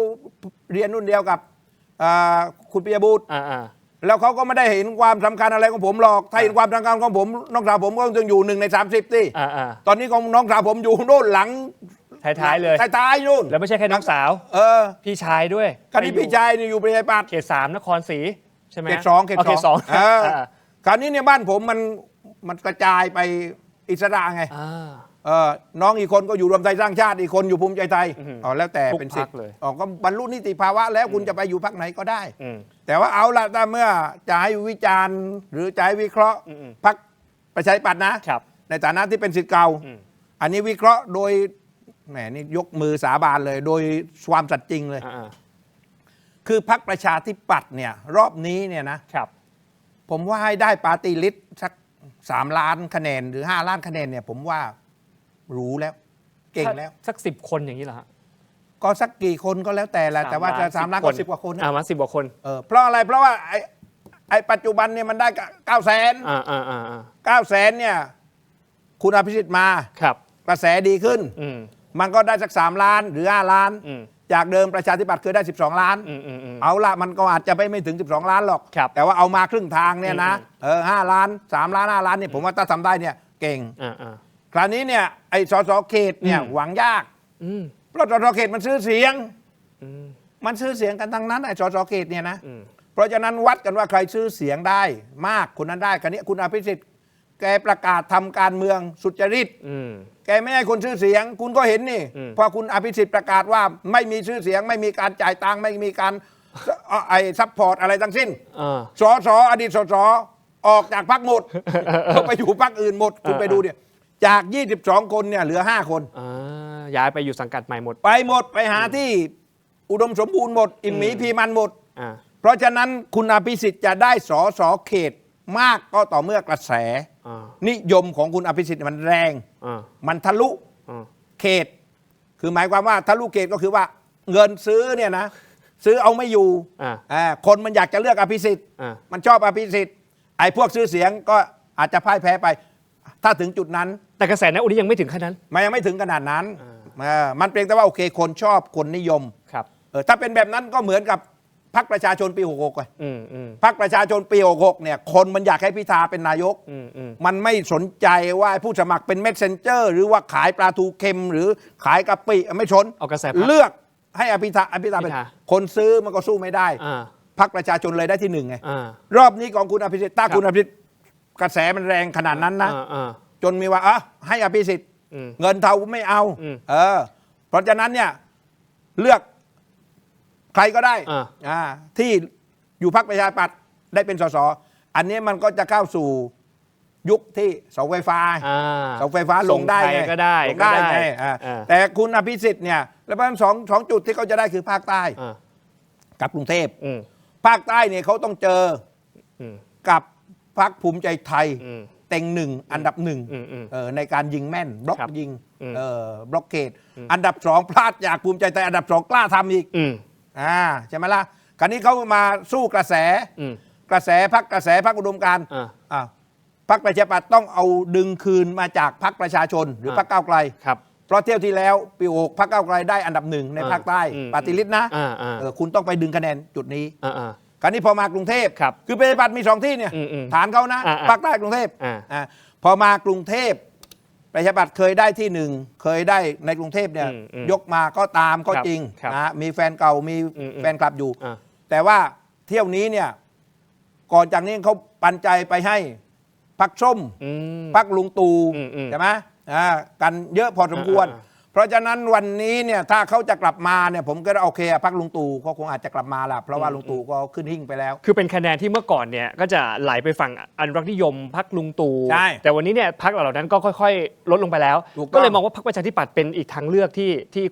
เรียนรุ่นเดียวกับคุณปิยบุตรแล้วเขาก็ไม่ได้เห็นความสำคัญอะไรของผมหรอกถ้าเห็นความสำคัญของผมน้องสาวผมก็ต้องอยู่1 ใน 30ที่ตอนนี้ของน้องสาวผมอยู่โน่นหลังท้ายๆเลยท้ายๆนู่นแล้วไม่ใช่แค่น้องสาวพี่ชายด้วยคราวนี้พี่ชายนี่อยู่ประชาธิปัตย์เขต 3นครศรีใช่ไหมเขต 2เขต 2คราวนี้เนี่ยบ้านผมมันกระจายไปอิสระไงน้องอีกคนก็อยู่รวมไทยสร้างชาติอีกคนอยู่ภูมิใจไทยแล้วแต่เป็นสิทธิ์เลยก็บรรลุนิติภาวะแล้วคุณจะไปอยู่พรรคไหนก็ได้แต่ว่าเอาละถ้าเมื่อจะให้วิจารณ์หรือจะให้วิเคราะห์พรรคประชาธิปัตย์นะในฐานะที่เป็นสิทธิ์เก่าอันนี้วิเคราะห์โดยแหมนี่ยกมือสาบานเลยโดยความสัตย์จริงเลยคือพรรคประชาธิปัตย์เนี่ยรอบนี้เนี่ยนะครับผมว่าให้ได้ปาร์ตี้ลิสต์สัก3 ล้านคะแนนหรือ5 ล้านคะแนนเนี่ยผมว่ารู้แล้วเก่งแล้วสัก10 คนอย่างนี้เหรอฮะก็สักกี่คนก็แล้วแต่ละแต่ว่าจะ3 ล้านก็10 กว่าคนมา10 กว่าคนเพราะอะไรเพราะว่าไอ้ปัจจุบันเนี่ยมันได้900,000เนี่ยคุณอภิสิทธิ์มาครับกระแสดีขึ้นมันก็ได้สัก3 ล้านหรือ5 ล้านจากเดิมประชาธิปัตย์เคยได้12 ล้านเอาละมันก็อาจจะไม่ถึง12 ล้านหรอกแต่ว่าเอามาครึ่งทางเนี่ยนะ5 ล้าน3 ล้าน5 ล้านเนี่ยผมว่าถ้าทำได้เนี่ยเก่งคราวนี้เนี่ยไอ้สสเขตเนี่ยหวังยากเพราะสสเขตมันซื้อเสียงมันซื้อเสียงกันทั้งนั้นไอ้สสเขตเนี่ยนะเพราะฉะนั้นวัดกันว่าใครซื้อเสียงได้มากคนนั้นได้คราวนี้คุณอภิสิทธิ์แกประกาศทำการเมืองสุจริตแกไม่ให้คนซื้อเสียงคุณก็เห็นนี่พอคุณอภิสิทธิ์ประกาศว่าไม่มีชื่อเสียงไม่มีการจ่ายตังค์ไม่มีการไอ้ซัพพอร์ตอะไรทั้งสิ้นสสอดีตสสออกจากพรรคหมดเขาไปอยู่พรรคอื่นหมดคุณไปดูเนี่ยจาก22 คนเนี่ยเหลือ5 คนย้ายไปอยู่สังกัดใหม่หมดไปหาที่อุดมสมบูรณ์หมดอิ่มหมีพีมันหมดเพราะฉะนั้นคุณอภิสิทธิ์จะได้สสเขตมากก็ต่อเมื่อกระแสนิยมของคุณอภิสิทธิ์มันแรงมันทะลุเขตคือหมายความว่าทะลุเขตก็คือว่าเงินซื้อเนี่ยนะซื้อเอาไม่อยู่คนมันอยากจะเลือกอภิสิทธิ์มันชอบอภิสิทธิ์ไอ้พวกซื้อเสียงก็อาจจะพ่ายแพ้ไปถ้าถึงจุดนั้นแต่กระแสณวันนี้ยังไม่ถึงขนาดนั้นมันยังไม่ถึงขนาดนั้นมันเพียงแต่ว่าโอเคคนชอบคนนิยมถ้าเป็นแบบนั้นก็เหมือนกับพรรคประชาชนปี66ไงพรรคประชาชนปี66เนี่ยคนมันอยากให้พิธาเป็นนายกมันไม่สนใจว่าผู้สมัครเป็นเมสเซนเจอร์หรือว่าขายปลาทูเค็มหรือขายกะปิไม่สนเลือกให้อภิธาเป็นคนซื้อมันก็สู้ไม่ได้พรรคประชาชนเลยได้ที่1ไงรอบนี้ของคุณอภิสิทธิ์ถ้าคุณอภิสิทธิ์กระแสมันแรงขนาดนั้นนะจนมีว่าให้อภิสิทธิ์เงินเท่าไม่เอาเพราะฉะนั้นเนี่ยเลือกใครก็ได้ที่อยู่พรรคประชาธิปัตย์ได้เป็นสสอันนี้มันก็จะเข้าสู่ยุคที่เสาไฟฟ้าลงได้ไงก็ได้ไงแต่คุณอภิสิทธิ์เนี่ยแล้วมันสองจุดที่เขาจะได้คือภาคใต้กับกรุงเทพภาคใต้เนี่ยเขาต้องเจอกับพรรคภูมิใจไทยเต็ง1อันดับ1ในการยิงแม่นบล็อกยิงบล็อกเกตอันดับ2พลาดจากภูมิใจไทยอันดับ2กล้าทำอีกใช่ไหมล่ะคราวนี้เขามาสู้กระแสพรรคอุดมการณ์พรรคประชาธิปัตย์ต้องเอาดึงคืนมาจากพรรคประชาชนหรือพรรคก้าวไกลเพราะเที่ยวที่แล้วปี6พรรคก้าวไกลได้อันดับ1ในภาคใต้ปฏิริษีนะคุณต้องไปดึงคะแนนจุดนี้คราวนี้พอมากรุงเทพคือประชาธิปัตย์มี2ที่เนี่ยฐานเขานะภาคใต้กรุงเทพพอมากรุงเทพประชาธิปัตย์เคยได้ที่1เคยได้ในกรุงเทพเนี่ยยกมาก็ตามก็จริงนะมีแฟนเก่ามีแฟนคลับอยู่แต่ว่าเที่ยวนี้เนี่ยก่อนจากนี้เขาปันใจไปให้พรรคส้มพรรคลุงตู่ใช่ไหมกันเยอะพอสมควรเพราะฉะนั้นวันนี้เนี่ยถ้าเขาจะกลับมาเนี่ยผมก็โอเคพรรคลุงตู่ก็คงอาจจะกลับมาละเพราะว่าลุงตู่ก็ขึ้นหิ้งไปแล้วคือเป็นคะแนนที่เมื่อก่อนเนี่ยก็จะไหลไปฝั่งอนุรักษ์นิยมพรรคลุงตู่แต่วันนี้เนี่ยพรรคเหล่านั้นก็ค่อยๆลดลงไปแล้วก็เลยมองว่าพรรคประชาธิปัตย์เป็นอีกทางเลือกที่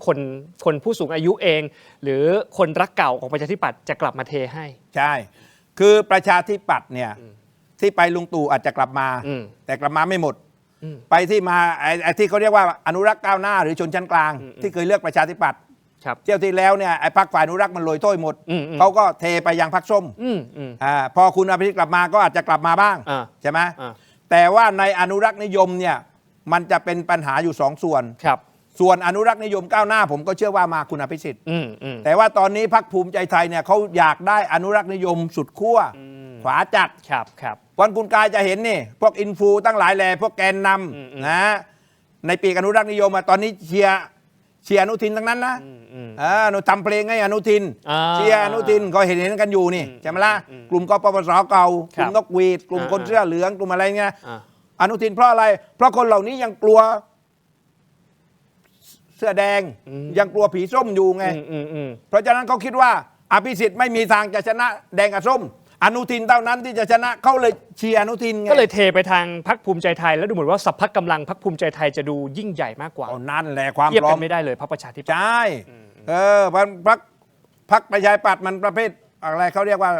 คนผู้สูงอายุเอง หรือคนรักเก่าของประชาธิปัตย์จะกลับมาเทให้ใช่คือประชาธิปัตย์เนี่ยที่ไปลุงตู่อาจจะกลับมาแต่กลับมาไม่หมดไปที่มาไอ้ที่เขาเรียกว่าอนุรักษ์ก้าวหน้าหรือชนชั้นกลางที่เคยเลือกประชาธิปัตย์ ครับ เที่ยวที่แล้วเนี่ยไอ้พรรคฝ่ายอนุรักษ์มันลอยถ้วยหมด อืม เขาก็เทไปยังพรรคส้ม พอคุณอภิสิทธิ์กลับมาก็อาจจะกลับมาบ้าง อ่า ใช่ไหม อ่า แต่ว่าในอนุรักษ์นิยมเนี่ยมันจะเป็นปัญหาอยู่สองส่วน ครับ ส่วนอนุรักษ์นิยมก้าวหน้าผมก็เชื่อว่ามาคุณอภิสิทธิ์ อืม แต่ว่าตอนนี้พรรคภูมิใจไทยเนี่ยเขาอยากได้อนุรักษ์นิยมสุดขั้วขวาจัด ครับ วันคุณกายจะเห็นนี่พวกอินฟูตั้งหลายแหล่พวกแกนนำนะในปีกอนุรักษ์นิยมตอนนี้เชียร์อนุทินทั้งนั้นนะหนูทำเพลงให้อนุทิน เชียร์อนุทินก็เห็นกันอยู่นี่ใช่ไหมล่ะกลุ่มกปปสเก่ากลุ่มนกหวีดกลุ่มคนเสื้อเหลืองกลุ่มอะไรเงี้ยอนุทินเพราะอะไรเพราะคนเหล่านี้ยังกลัวเสื้อแดงยังกลัวผีส้มอยู่ไงเพราะฉะนั้นเขาคิดว่าอภิสิทธิ์ไม่มีทางจะชนะแดงกับส้มอนุทินเท่านั้นที่จะชนะเขาเลยเชียร์อนุทินไงก็เลยเทไปทางพรรคภูมิใจไทยแล้วดูเหมือนว่าสัพพะกำลังพรรคภูมิใจไทยจะดูยิ่งใหญ่มากกว่า นั่นแหละความ เทียบ พร้อ กั ม นไม่ได้เลยพรรคประชาธิปัตย์ ใช่พรรคประชาธิปัตย์มันประเภทอะไรเขาเรียกว่า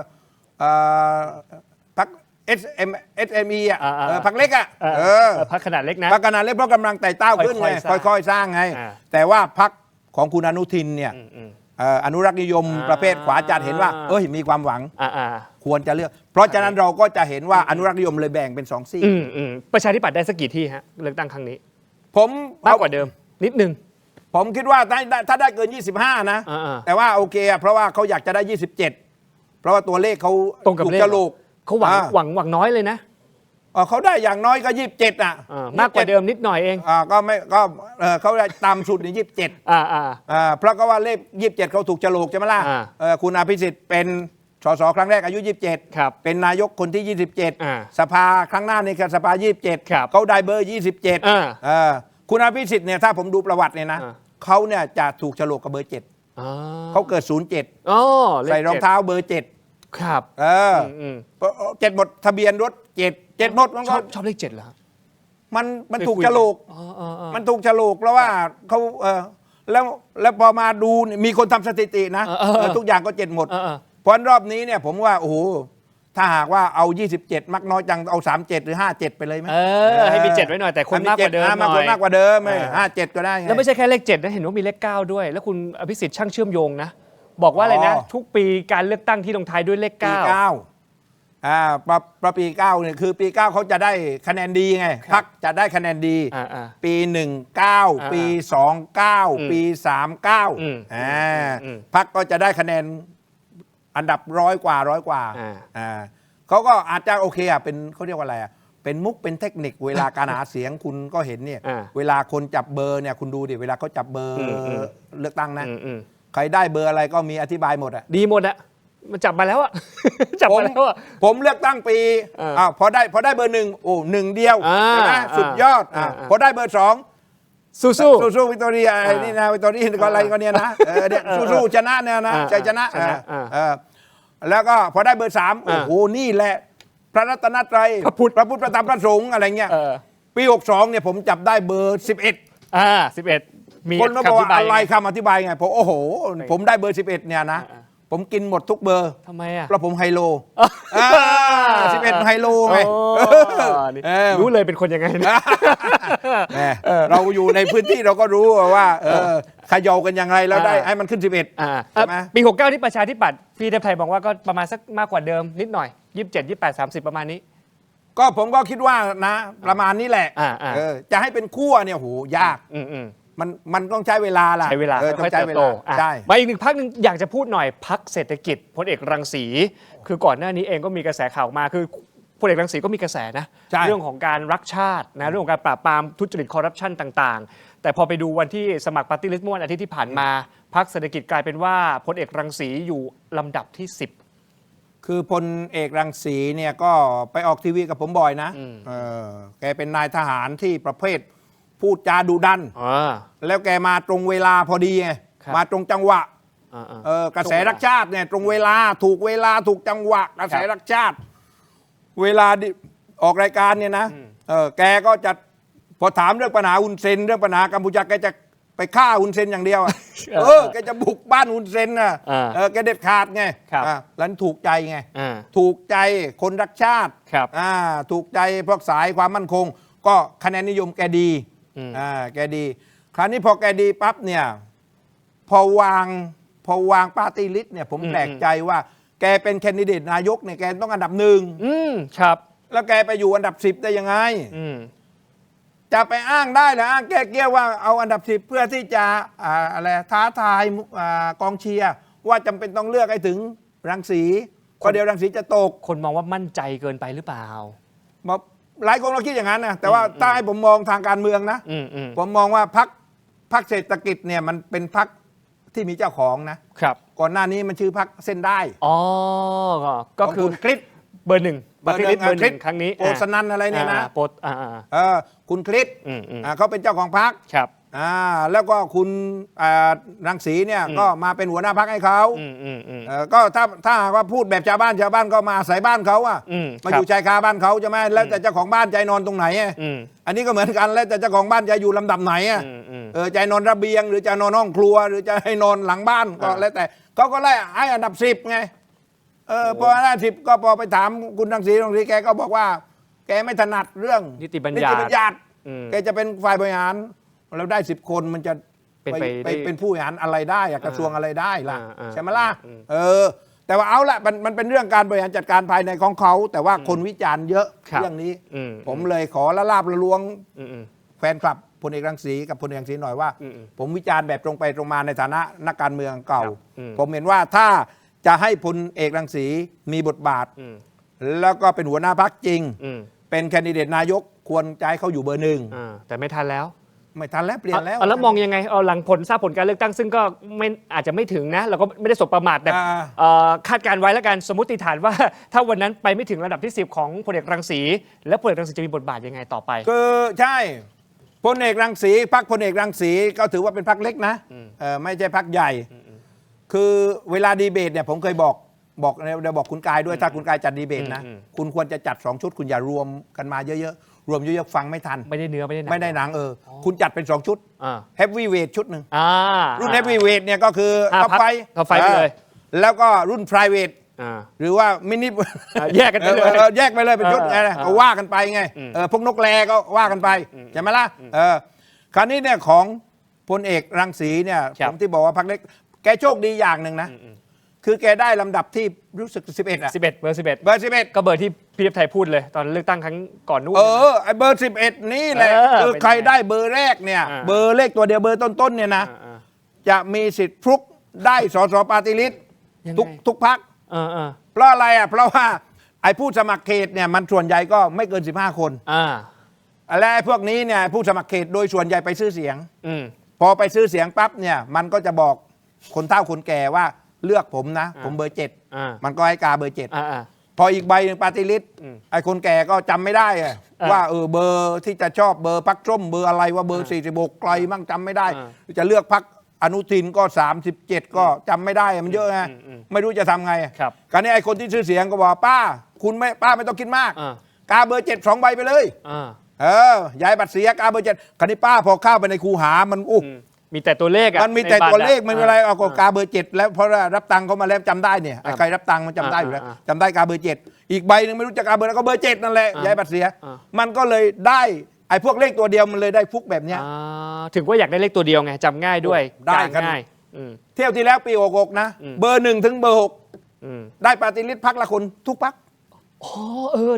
พรรค SME อ่ะพรรคเล็กอ่ะพรรคขนาดเล็กนะ พรรคขนาดเล็กเพราะกำลังไต่เต้าขึ้นไงค่อยๆสร้างไงแต่ว่าพรรคของคุณอนุทินเนี่ยอนุรักษ์นิยมประเภทขวาจัดเห็นว่ามีความหวังควรจะเลือกเพราะฉะนั้นเราก็จะเห็นว่าอนุรักษ์นิยมเลยแบ่งเป็นสองซีก ประชาธิปัตย์ได้สักกี่ที่ฮะเลือกตั้งครั้งนี้ ผม มากกว่าเดิมนิดนึง ผมคิดว่าถ้าได้เกิน 25 นะแต่ว่าโอเคเพราะว่าเขาอยากจะได้ 27 เพราะว่าตัวเลขเขา ตรงกับ ถู เล ก ข จรูก เขาหวังน้อยเลยนะ เขาได้อย่างน้อยก็ 27อ่ะ มากกว่าเดิมนิดหน่อยเอง ก็ไม่ก็เขาได้ตามสุดนี่27เพราะก็ว่าเลข27เขาถูกจรูกใช่ไหมล่ะคุณอภิสิทธิ์เป็นสสครั้งแรกอายุ27 ครับ เป็นนายกคนที่ 27 สภาครั้งหน้านี่คือสภา 27 ครับ เขาได้เบอร์ 27คุณอภิสิทธิ์เนี่ยถ้าผมดูประวัติเนี่ยนะเขาเนี่ยจะถูกฉลกกับเบอร์ 7เขาเกิด 07 ใส่รองเท้าเบอร์ 7 ครับ7หมดทะเบียนรถ7หมดมันก็ ชอบเลข7เหรอ มันถูกฉลกมันถูกฉลกเพราะว่าเขาแล้วพอมาดูมีคนทำสถิตินะทุกอย่างก็7หมดเพราะรอบนี้เนี่ยผมว่าโอ้โหถ้าหากว่าเอา27มักน้อยจังเอา37หรือ57ไปเลยไหมให้มี7ไว้หน่อยแต่คนมากกว่าเดิมหน่อย มากกว่าเดิม57ก็ได้ไง แล้วไม่ใช่แค่เลข7นะเห็นว่ามีเลข9ด้วยแล้วคุณอภิสิทธิ์ช่างเชื่อมโยงนะบอกว่าอะไรนะทุกปีการเลือกตั้งที่ลงท้ายด้วยเลข9ปี 9ปี 9เนี่ยคือปี 9เขาจะได้คะแนนดีไงพรรคจะได้คะแนนดีปี19ปี29ปี39พรรคก็จะได้คะแนนอันดับ100 กว่าเขาก็อาจจะโอเคเป็นเขาเรียกว่าอะไรเป็นมุกเป็นเทคนิคเวลาการหาเสียงคุณก็เห็นเนี่ยเวลาคนจับเบอร์เนี่ยคุณดูดิเวลาเขาจับเบอร์เลือกตั้งนะใครได้เบอร์อะไรก็มีอธิบายหมดดีหมดอะมันจับมาแล้วอะจับมาแล้วอะผมเลือกตั้งปีพอได้เบอร์1โอ้1เดียวนะสุดยอดพอได้เบอร์2สู้วิกตอเรียนี่นะวิกตอเรียก็อะไรก็เนี่ยนะเนี่ยสู้ชนะเนี่ยนะใจชนะแล้วก็พอได้เบอร์3โอ้โหนี่แหละพระรัตนตรัยพระพุทธพระธรรมพระสงฆ์อะไรเงี้ยปี62เนี่ยผมจับได้เบอร์11มีคนก็บอกอะไรคำอธิบายไงผมโอ้โหผมได้เบอร์11เนี่ยนะผมกินหมดทุกเบอร์ทำไมอ่ะเพราะผมไฮโล11ไฮโลไงรู้เลยเป็นคนยังไงนะเราอยู่ในพื้นที่เราก็รู้ว่าขยกันยังไงแล้วได้ให้มันขึ้น11ใช่ไหมปี69ที่ประชาธิปัตย์พี่เทพไทยบอกว่าก็ประมาณสักมากกว่าเดิมนิดหน่อย27 28 30ประมาณนี้ก็ผมก็คิดว่านะประมาณนี้แหละจะให้เป็นขั้วเนี่ยโหยากมันต้องใช้เวลาล่ะใช้เวลาต้องใช้เวลาใช่มาอีกหนึ่งพรรคนึงอยากจะพูดหน่อยพรรคเศรษฐกิจพลเอกรังสีคือก่อนหน้านี้เองก็มีกระแสข่าวมาคือพลเอกรังสีก็มีกระแสนะเรื่องของการรักชาตินะเรื่องของการปราบปรามทุจริตคอร์รัปชันต่างๆแต่พอไปดูวันที่สมัครปาร์ตี้ลิสต์เมื่อวันอาทิตย์ที่ผ่านมาพรรคเศรษฐกิจกลายเป็นว่าพลเอกรังสีอยู่ลำดับที่10คือพลเอกรังสีเนี่ยก็ไปออกทีวีกับผมบ่อยนะแกเป็นนายทหารที่ประเภทพูดจาดุดันแล้วแกมาตรงเวลาพอดีไงมาตรงจังหวะกระแสรักชาติเนี่ยตรงเวลาถูกเวลาถูกจังหวะกระแสรักชาติเวลาออกรายการเนี่ยนะแกก็จะพอถามเรื่องปัญหาอุนเซนเรื่องปัญหากัมพูชาแกจะไปฆ่าอุนเซนอย่างเดียวแกจะบุกบ้านอุนเซนน่ะแกเด็ดขาดไงแล้วถูกใจไงถูกใจคนรักชาติถูกใจพวกสายความมั่นคงก็คะแนนนิยมแกดีแกดีคราวนี้พอแกดีปั๊บเนี่ย พอวางปาร์ตี้ลิสต์เนี่ยผมแปลกใจว่าแกเป็นแคนดิเดตนายกเนี่ยแกต้องอันดับหนึ่ง ครับ แล้วแกไปอยู่อันดับ 10 ได้ยังไง อืม จะไปอ้างได้เหรออ้างแก้เกี้ยวว่าเอาอันดับ 10 เพื่อที่จะอะไรท้าทายกองเชียร์ว่าจำเป็นต้องเลือกให้ถึงรังสีก็เดี๋ยวรังสีจะตก คนมองว่ามั่นใจเกินไปหรือเปล่า หลายคนเราคิดอย่างนั้นนะแต่ว่าถ้าให้ผมมองทางการเมืองนะ ผมมองว่าพรรคเศรษฐกิจเนี่ยมันเป็นพรรคที่มีเจ้าของนะครับ ก่อนหน้านี้มันชื่อพรรคเส้นได้ อ๋อก็คือ ของณคริส เบอร์หนึ่งปฏิริษีเบอร์หนึ่งครั้งนี้ โปสนันอะไรเนี่ยนะ โปรคุณคริสเขาเป็นเจ้าของพรรค ครับ แล้วก็คุณรังสีเนี่ยก็มาเป็นหัวหน้าพรรคให้เขาก็ถ้าหากว่าพูดแบบชาวบ้านก็มาอาศัยบ้านเขาอะมาอยู่ชายคาบ้านเขาใช่ไหมแล้วแต่เจ้าของบ้านใจนอนตรงไหนอันนี้ก็เหมือนกันแล้วแต่เจ้าของบ้านจะอยู่ลำดับไหนใจนอนระเบียงหรือจะนอนห้องครัว หรือจะให้นอนหลังบ้านก็แล้วแต่เขาก็ไล่ให้อันดับ 10ไงพออันดับ 10ก็พอไปถามคุณรังสีแกก็บอกว่าแกไม่ถนัดเรื่อง นิติบัญญัติ แกจะเป็นฝ่ายบริหารเราได้10 คนมันจะเป็นผู้บริหารอะไรได้กระทรวงอะไรได้ล่ะใช่ไหมล่ะแต่ว่าเอาละมันเป็นเรื่องการบริหารจัดการภายในของเขาแต่ว่าคนวิจารณ์เยอะเรื่องนี้ผมเลยขอละลาบละล้วงแฟนคลับพลเอกรังสีกับพลเอกรังสีหน่อยว่าผมวิจารณ์แบบตรงไปตรงมาในฐานะนักการเมืองเก่าผมเห็นว่าถ้าจะให้พลเอกรังสีมีบทบาทแล้วก็เป็นหัวหน้าพรรคจริงเป็นแคนดิเดตนายกควรจะให้เขาอยู่เบอร์หนึ่งแต่ไม่ทันแล้ว ไม่ทันแล้วเปลี่ยนแล้ว แล้วมองยังไงหลังทราบผลการเลือกตั้งซึ่งก็ไม่อาจจะไม่ถึงนะเราก็ไม่ได้สบประมาทแต่คาดการไว้แล้วกันสมมติฐานว่าถ้าวันนั้นไปไม่ถึงระดับที่ 10 ของพลเอกรังสีแล้วพลเอกรังสีจะมีบทบาทยังไงต่อไปคือใช่พลเอกรังสีพรรคพลเอกรังสีก็ถือว่าเป็นพรรคเล็กนะไม่ใช่พรรคใหญ่คือเวลาดีเบตเนี่ยผมเคยบอกคุณกายด้วยถ้าคุณกายจัดดีเบตนะคุณควรจะจัด2 ชุดคุณอย่ารวมกันมาเยอะๆรวมเยอะๆฟังไม่ทันไม่ได้เนื้อไม่ได้หนังคุณจัดเป็น2 ชุดเฮฟวีเวทชุดหนึ่งรุ่นเฮฟวีเวทเนี่ยก็คือท็อปไฟไปเลยแล้วก็รุ่นไพรเวทหรือว่ามินิแยกกันไปเลยแยกไปเลยเป็นชุดไงก็ว่ากันไปไงพวกนกแรก็ว่ากันไปใช่ไหมล่ะคราวนี้เนี่ยของพลเอกรังสีเนี่ยผมที่บอกว่าพรรคเล็กแกโชคดีอย่างหนึ่งนะคือแกได้ลำดับที่รู้สึก11อะ11เบอร์11ก็เบอร์ที่พี่เทพไทยพูดเลยตอนเลือกตั้งครั้งก่อนนู้นไอเบอร์11นี่แหละคือใครได้เบอร์แรกเนี่ยเบอร์เลขตัวเดียวเบอร์ต้นๆเนี่ยนะจะมีสิทธิ์ฟลุกได้สสปาร์ตี้ลิสต์ทุกพรรคเพราะอะไรอ่ะเพราะว่าไอผู้สมัครเขตเนี่ยมันส่วนใหญ่ก็ไม่เกิน15 คนและไอพวกนี้เนี่ยผู้สมัครเขตโดยส่วนใหญ่ไปซื้อเสียงพอไปซื้อเสียงปั๊บเนี่ยมันก็จะบอกคนเฒ่าคนแก่ว่าเลือกผมนะผมเบอร์7มันก็ให้กาเบอร์7พออีกใบหนึ่งปาร์ตี้ลิสต์ไอ้คนแก่ก็จำไม่ได้ว่าเบอร์ที่จะชอบเบอร์พรรคส้มเบอร์อะไรว่าเบอร์46ไกลมั่งจำไม่ได้จะเลือกพรรคอนุทินก็37ก็จำไม่ได้มันเยอะไงไม่รู้จะทำไงคราวนี้ไอ้คนที่ซื้อเสียงก็บอกป้าไม่ต้องคิดมากกาเบอร์7 2 ใบไปเลยย้ายบัตรเสียกาเบอร์7คราวนี้ป้าพอเข้าไปในคูหามันมีแต่ตัวเลขมันมีแต่ตัวเลขมันอะไรเอากาเบอร์7แล้วเพราะรับตังค์เขามาแล้วจำได้เนี่ยใครรับตังค์มันจำได้อยู่แล้วจำได้กาเบอร์7อีกใบหนึ่งไม่รู้จะกาเบอร์แล้วก็เบอร์7นั่นแหละย้ายบัตรเสียมันก็เลยได้ไอ้พวกเลขตัวเดียวมันเลยได้ฟุกแบบเนี้ยถึงว่าอยากได้เลขตัวเดียวไงจำง่ายด้วยได้ง่ายเที่ยวที่แล้วปี66นะเบอร์1ถึงเบอร์6ได้ปาร์ตี้ลิสต์พรรคละคนทุกพรรค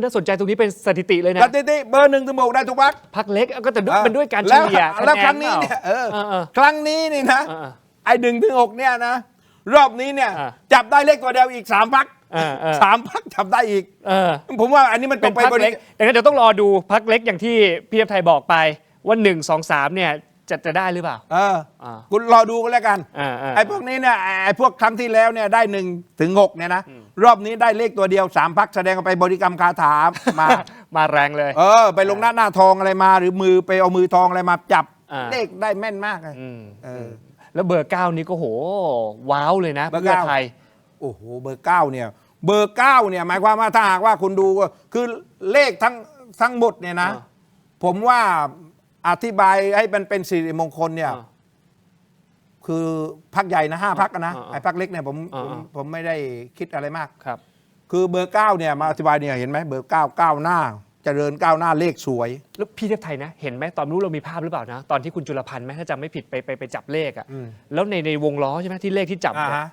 น่าสนใจตรงนี้เป็นสถิติเลยนะสถิติเบอร์1ถึงเบอร์6ได้ทุกพรรคพรรคเล็กก็แต่เป็นด้วยการเฉลี่ยแล้วครั้งนี้เนี่ยครั้งนี้นี่นะไอ้1ถึง6เนี่ยนะรอบนี้เนี่ยจับได้เลขตัวเดียวอีก3 พรรค3 พรรคจับได้อีกผมว่าอันนี้มันเป็นพรรคเล็กแต่ก็เดี๋ยวต้องรอดูพรรคเล็กอย่างที่พี่เทพไทยบอกไปว่า1 2 3เนี่ยจะได้หรือเปล่าคุณรอดูกันแล้วกันไอ้พวกนี้เนี่ยไอ้พวกครั้งที่แล้วเนี่ยได้1ถึง6เนี่ยนะรอบนี้ได้เลขตัวเดียว3 พรรคแสดงไปบริกรรมคาถามาแรงเลยไปลงหน้าทองอะไรมาหรือมือไปเอามือทองอะไรมาจับเลขได้แม่นมากเลยแล้วเบอร์9นี้ก็โหว้าวเลยนะเพื่อไทยโอ้โหเบอร์9เนี่ยเบอร์9เนี่ยหมายความว่าถ้าหากว่าคุณดูก็คือเลขทั้งหมดเนี่ยนะผมว่าอธิบายให้มันเป็นสิริมงคลเนี่ยคือพรรคใหญ่นะ5 พรรคนะไอ้พรรคเล็กเนี่ยผมไม่ได้คิดอะไรมากคือเบอร์9เนี่ยมาอธิบายเนี่ยเห็นไหมเบอร์9ก้าวหน้า เจริญก้าวหน้าเลขสวย แล้วพี่เทพไทยนะเห็นไหมตอนรู้เรามีภาพหรือเปล่านะตอนที่คุณจุลพันธ์ไหมถ้าจำไม่ผิดไปจับเลขอ่ะแล้วในวงล้อใช่ไหมที่เลขที่จับเนี่ย อ่าฮะ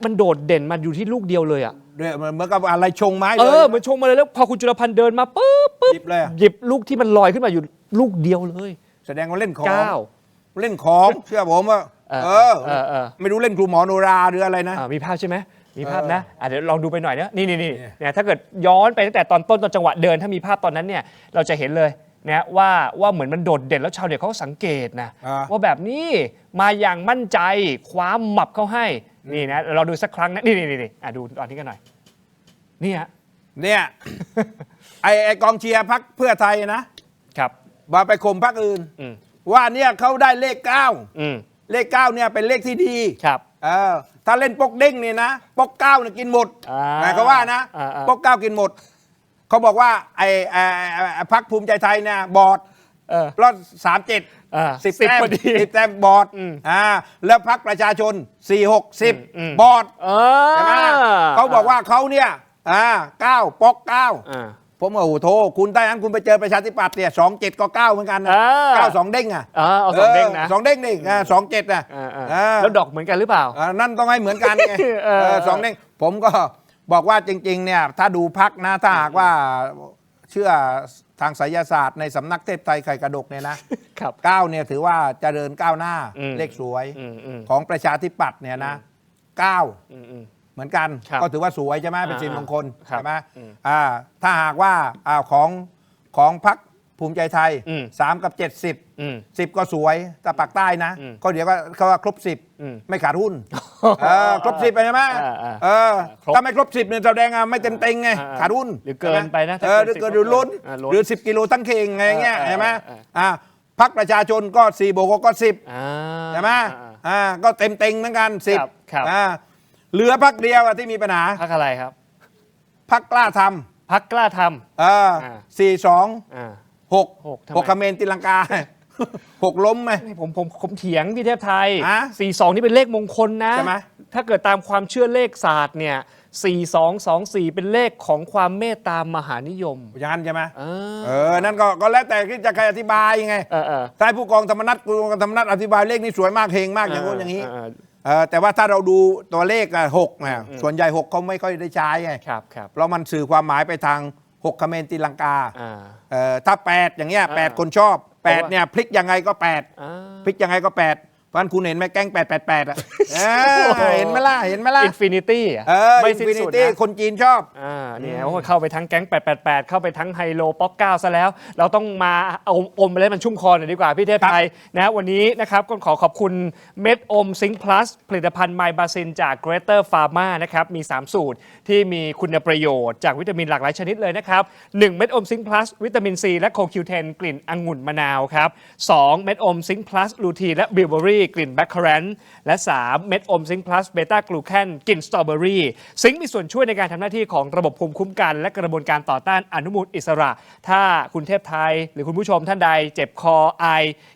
มันโดดเด่นมาอยู่ที่ลูกเดียวเลยอ่ะ ด้วยเหมือนกับอะไรชงไม้ เอ เลย อเหมือนชงมาเลยแล้วพอคุณจุลพันธ์เดินมาปุ๊บ หยิบเลยอะ หยิบลูกที่มันลอยขึ้นมาอยู่ลูกเดียวเลย แสดงว่าเล่นของ 9 เล่นของเชื่อผมว่า เออ ไม่รู้เล่นครูหมอโนราหรืออะไรนะ มีภาพใช่ไหมมีภาพนะเดี๋ยวลองดูไปหน่อยนะนี่เนี่ยถ้าเกิดย้อนไปตั้งแต่ตอนต้นตอนจังหวะเดินถ้ามีภาพตอนนั้นเนี่ยเราจะเห็นเลยนะว่าเหมือนมันโดดเด่นแล้วชาวเน็ตเขาก็สังเกตนะ อ่า ว่าแบบนี้มาอย่างมั่นใจคว้าหมับเข้าให้นี่นะเราดูสักครั้งนะนี่ดูตอนนี้กันหน่อยนี่ฮะ เนี่ย ไอ้กองเชียร์พรรคเพื่อไทยนะครับ มาไปข่มพรรคอื่น อืม ว่าเนี่ยเขาได้เลข อืม 9 เลข 9เนี่ยเป็นเลขที่ดี ครับ ถ้าเล่นปกเด้งเนี่ยนะปก9เนี่ยกินหมด อ่า หมายเขามว่านะ อ่า ปก9กินหมด เขาบอกว่าไอ้พรรคภูมิใจไทยเนี่ยบอด รอด37 10 แต้ม พอดี 10 แต้มบอดแล้วพรรคประชาชน 46 10 บอดใช่ไหมเขาบอกว่าเขาเนี่ย9ปก9ผมว่าโอ้โหโทคุณใต้นั้นคุณไปเจอประชาธิปัตย์เนี่ย27ก็9เหมือนกันนะ9 2 เด้งอ่ะ เอาสองเด้งนะ 2 เด้งนี่27นะ แล้วดอกเหมือนกันหรือเปล่า นั่นต้องให้เหมือนกันไง สองเด้งผมก็บอกว่าจริงๆเนี่ยถ้าดูพักนะถ้าหากว่าเชื่อทางไสยศาสตร์ในสำนักเทพไทยไข่กระดกเนี่ยนะครับ 9เนี่ยถือว่าเจริญก้าวหน้าเลขสวยของประชาธิปัตย์เนี่ยนะ9เหมือนกัน ครับ ก็ถือว่าสวยใช่ไหมเป็นสิริมงคล ครับ ใช่ไหมถ้าหากว่าของพรรคภูมิใจไทย 3 กับ 70 10 ก็สวยแต่ปากใต้นะก็เดี๋ยวก็เขาว่าครบ 10 ไม่ขาดหุ้นครบ 10ไปใช่ไหมถ้าไม่ครบ 10เนี่ยแสดงไม่เต็มเต็งไงขาดหุ้น หรือเกินไปนะ หรือเกินหรือล้นหรือ 10 กิโลตั้งเข่งไงเงี้ยใช่ไหมพรรคประชาชนก็4บวกก็10ใช่ไหมก็เต็มเต็งเหมือนกัน10เหลือพรรคเดียวที่มีปัญหา พักอะไรครับ พรรคกล้าท พักกล้าท ำ42 ำ6 ทำไม 6คเมนตีลังกา 6 ล้มไหม ผมเถียงพี่เทพไทย ฮะ 42 นี่เป็นเลขมงคลนะ ใช่ไหม ถ้าเกิดตามความเชื่อเลขศาสตร์เนี่ย4224 เป็นเลขของความเมตตามหานิยม อย่างนั้นใช่ไหม เอ นั่นก็แล้วแต่ที่จะใครอธิบายไง อ ถ้าให้ผู้กองธรรมนัฐอธิบายเลขนี้สวยมากเฮงมากอย่างนู้นอย่างนี้แต่ว่าถ้าเราดูตัวเลข6นะส่วนใหญ่6เขาไม่ค่อยได้ใช้ไง ครับ เพราะมันสื่อความหมายไปทาง6คเมนตีลังกาถ้า8อย่างเงี้ย8คนชอบ8เนี่ยพลิกยังไงก็8พลิกยังไงก็8เพราะฉะนั้นคุณเห็นไหมแก๊ง888อ่ะเห็นไหมล่ะอินฟินิตี้ ไม่สิ้นสุดนะคนจีนชอบเนี่ยเข้าไปทั้งแก๊ง888เข้าไปทั้งไฮโลป๊อก9ซะแล้ว เราต้องมาเอาอมไปเลยมันชุ่มคอหน่อยดีกว่าพี่เทพไทยนะวันนี้นะครับก็ขอบคุณเม็ดอมซิงค์พลัสผลิตภัณฑ์ไมบาซินจาก Greater Pharma นะครับมี3สูตรที่มีคุณประโยชน์จากวิตามินหลากหลายชนิดเลยนะครับ1เม็ดอมซิงค์พลัสวิตามินซีและโคคิวเทนกลิ่นองุ่นมะนาวครับ2เม็ดอมซิงค์พลัสลูทีนและบิลเบอรี่กลิ่นแบคเคอรันและ3เม็ดอมซิงค์พลัสเบต้ากลูแคนกลิ่นสตรอเบอรี่ซิงค์มีส่วนช่วยในการทำหน้าที่ของระบบภูมิคุ้มกันและกระบวนการต่อต้านอนุมูลอิสระถ้าคุณเทพไทยหรือคุณผู้ชมท่านใดเจ็บคอไอ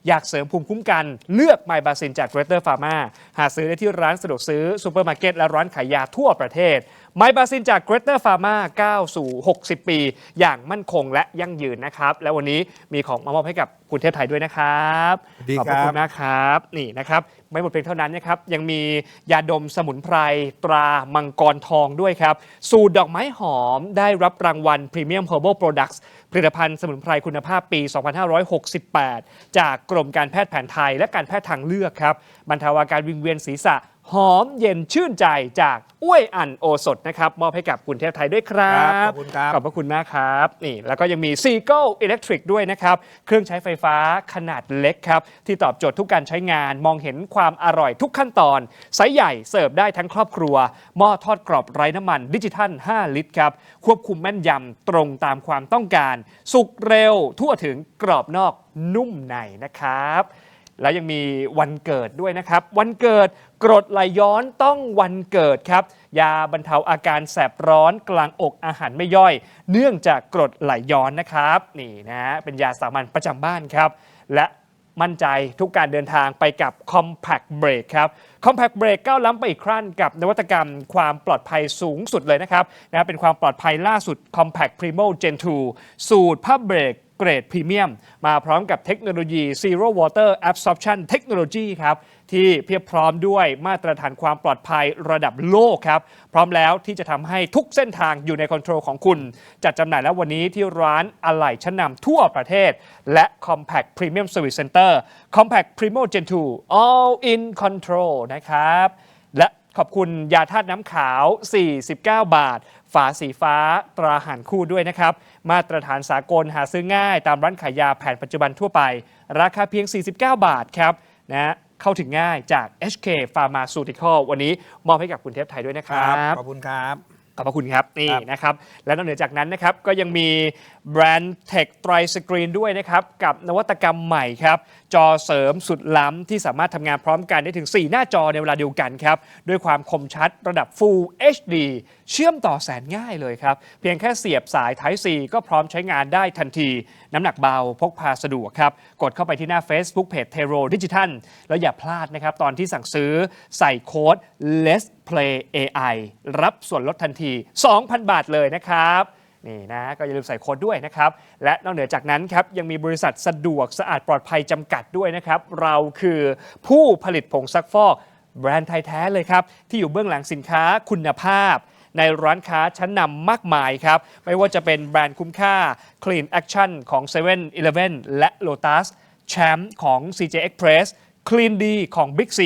อยากเสริมภูมิคุ้มกันเลือกไมบาซินจาก Greater Pharma หาซื้อได้ที่ร้านสะดวกซื้อซูเปอร์มาร์เก็ตและร้านขายยาทั่วประเทศไมบาซินจาก Greater Pharma ก้าวสู่60 ปีอย่างมั่นคงและยั่งยืนนะครับและวันนี้มีของมามอบให้กับคุณเทพไทยด้วยนะครับขอบคุณนะครับนี่นะครับไม่หมดเพียงเท่านั้นนะครับยังมียาดมสมุนไพรตรามังกรทองด้วยครับสูตรดอกไม้หอมได้รับรางวัล Premium Herbal Products ผลิตภัณฑ์สมุนไพรคุณภาพปี 2568 จากกรมการแพทย์แผนไทยและการแพทย์ทางเลือกครับบรรเทาอาการวิงเวียนศีรษะหอมเย็นชื่นใจจากอ้วยอั่นโอสถนะครับมอบให้กับคุณเทพไทยด้วยครับ ขอบคุณครับ ขอบพระคุณมากครับนี่แล้วก็ยังมี Seagull Electric ด้วยนะครับเครื่องใช้ไฟฟ้าขนาดเล็กครับที่ตอบโจทย์ทุกการใช้งานมองเห็นความอร่อยทุกขั้นตอนไซส์ใหญ่เสิร์ฟได้ทั้งครอบครัวหม้อทอดกรอบไร้น้ำมันดิจิทัล 5 ลิตรครับควบคุมแม่นยำตรงตามความต้องการสุกเร็วทั่วถึงกรอบนอกนุ่มในนะครับแล้วยังมีวันเกิดด้วยนะครับวันเกิดกรดไหลย้อนต้องวันเกิดครับยาบรรเทาอาการแสบร้อนกลางอกอาหารไม่ย่อยเนื่องจากกรดไหลย้อนนะครับนี่นะเป็นยาสามัญประจำบ้านครับและ มั่นใจทุกการเดินทางไปกับ Compact Brake ครับ Compact Brake ก้าวล้ำไปอีกขั้นกับนวัตกรรมความปลอดภัยสูงสุดเลยนะครับเป็นความปลอดภัยล่าสุด Compact Primo Gen 2 สูตรผ้าเบรกเกรดพรีเมียมมาพร้อมกับเทคโนโลยี Zero Water Absorption Technology ครับที่เพียบพร้อมด้วยมาตรฐานความปลอดภัยระดับโลกครับพร้อมแล้วที่จะทำให้ทุกเส้นทางอยู่ในคอนโทรลของคุณจัดจำหน่ายแล้ววันนี้ที่ร้านอะไหล่ชั้นนำทั่วประเทศและ Compact Premium Service Center Compact Primo Gen 2 All in Control นะครับและขอบคุณยาธาตุน้ำขาว 49 บาทฝาสีฟ้าตราหารคู่ด้วยนะครับมาตรฐานสากลหาซื้อง่ายตามร้านขายยาแผนปัจจุบันทั่วไปราคาเพียง 49 บาทครับเข้าถึงง่ายจาก HK Pharmaceutical วันนี้มอบให้กับคุณเทพไทยด้วยนะครับ ขอบคุณครับ ขอบพระคุณครับนี่นะครับและนอกเหนือจากนั้นนะครับก็ยังมีแบรนด์ Tech ไตรสกรีนด้วยนะครับกับนวัตกรรมใหม่ครับจอเสริมสุดล้ำที่สามารถทำงานพร้อมกันได้ถึง 4 หน้าจอในเวลาเดียวกันครับด้วยความคมชัดระดับ Full HD เชื่อมต่อแสนง่ายเลยครับเพียงแค่เสียบสาย Type C ก็พร้อมใช้งานได้ทันทีน้ำหนักเบาพกพาสะดวกครับกดเข้าไปที่หน้า Facebook Page Tero Digital แล้วอย่าพลาดนะครับตอนที่สั่งซื้อใส่โค้ด Let's Play AI รับส่วนลดทันที 2,000 บาทเลยนะครับนี่นะก็อย่าลืมใส่โค้ดด้วยนะครับและนอกเหนือจากนั้นครับยังมีบริษัทสะดวกสะอาดปลอดภัยจำกัดด้วยนะครับเราคือผู้ผลิตผงซักฟอกแบรนด์ไทยแท้เลยครับที่อยู่เบื้องหลังสินค้าคุณภาพในร้านค้าชั้นนำมากมายครับไม่ว่าจะเป็นแบรนด์คุ้มค่า Clean Action ของ 7-Eleven และ Lotus แชมป์ของ CJ Express Clean D ของ Big C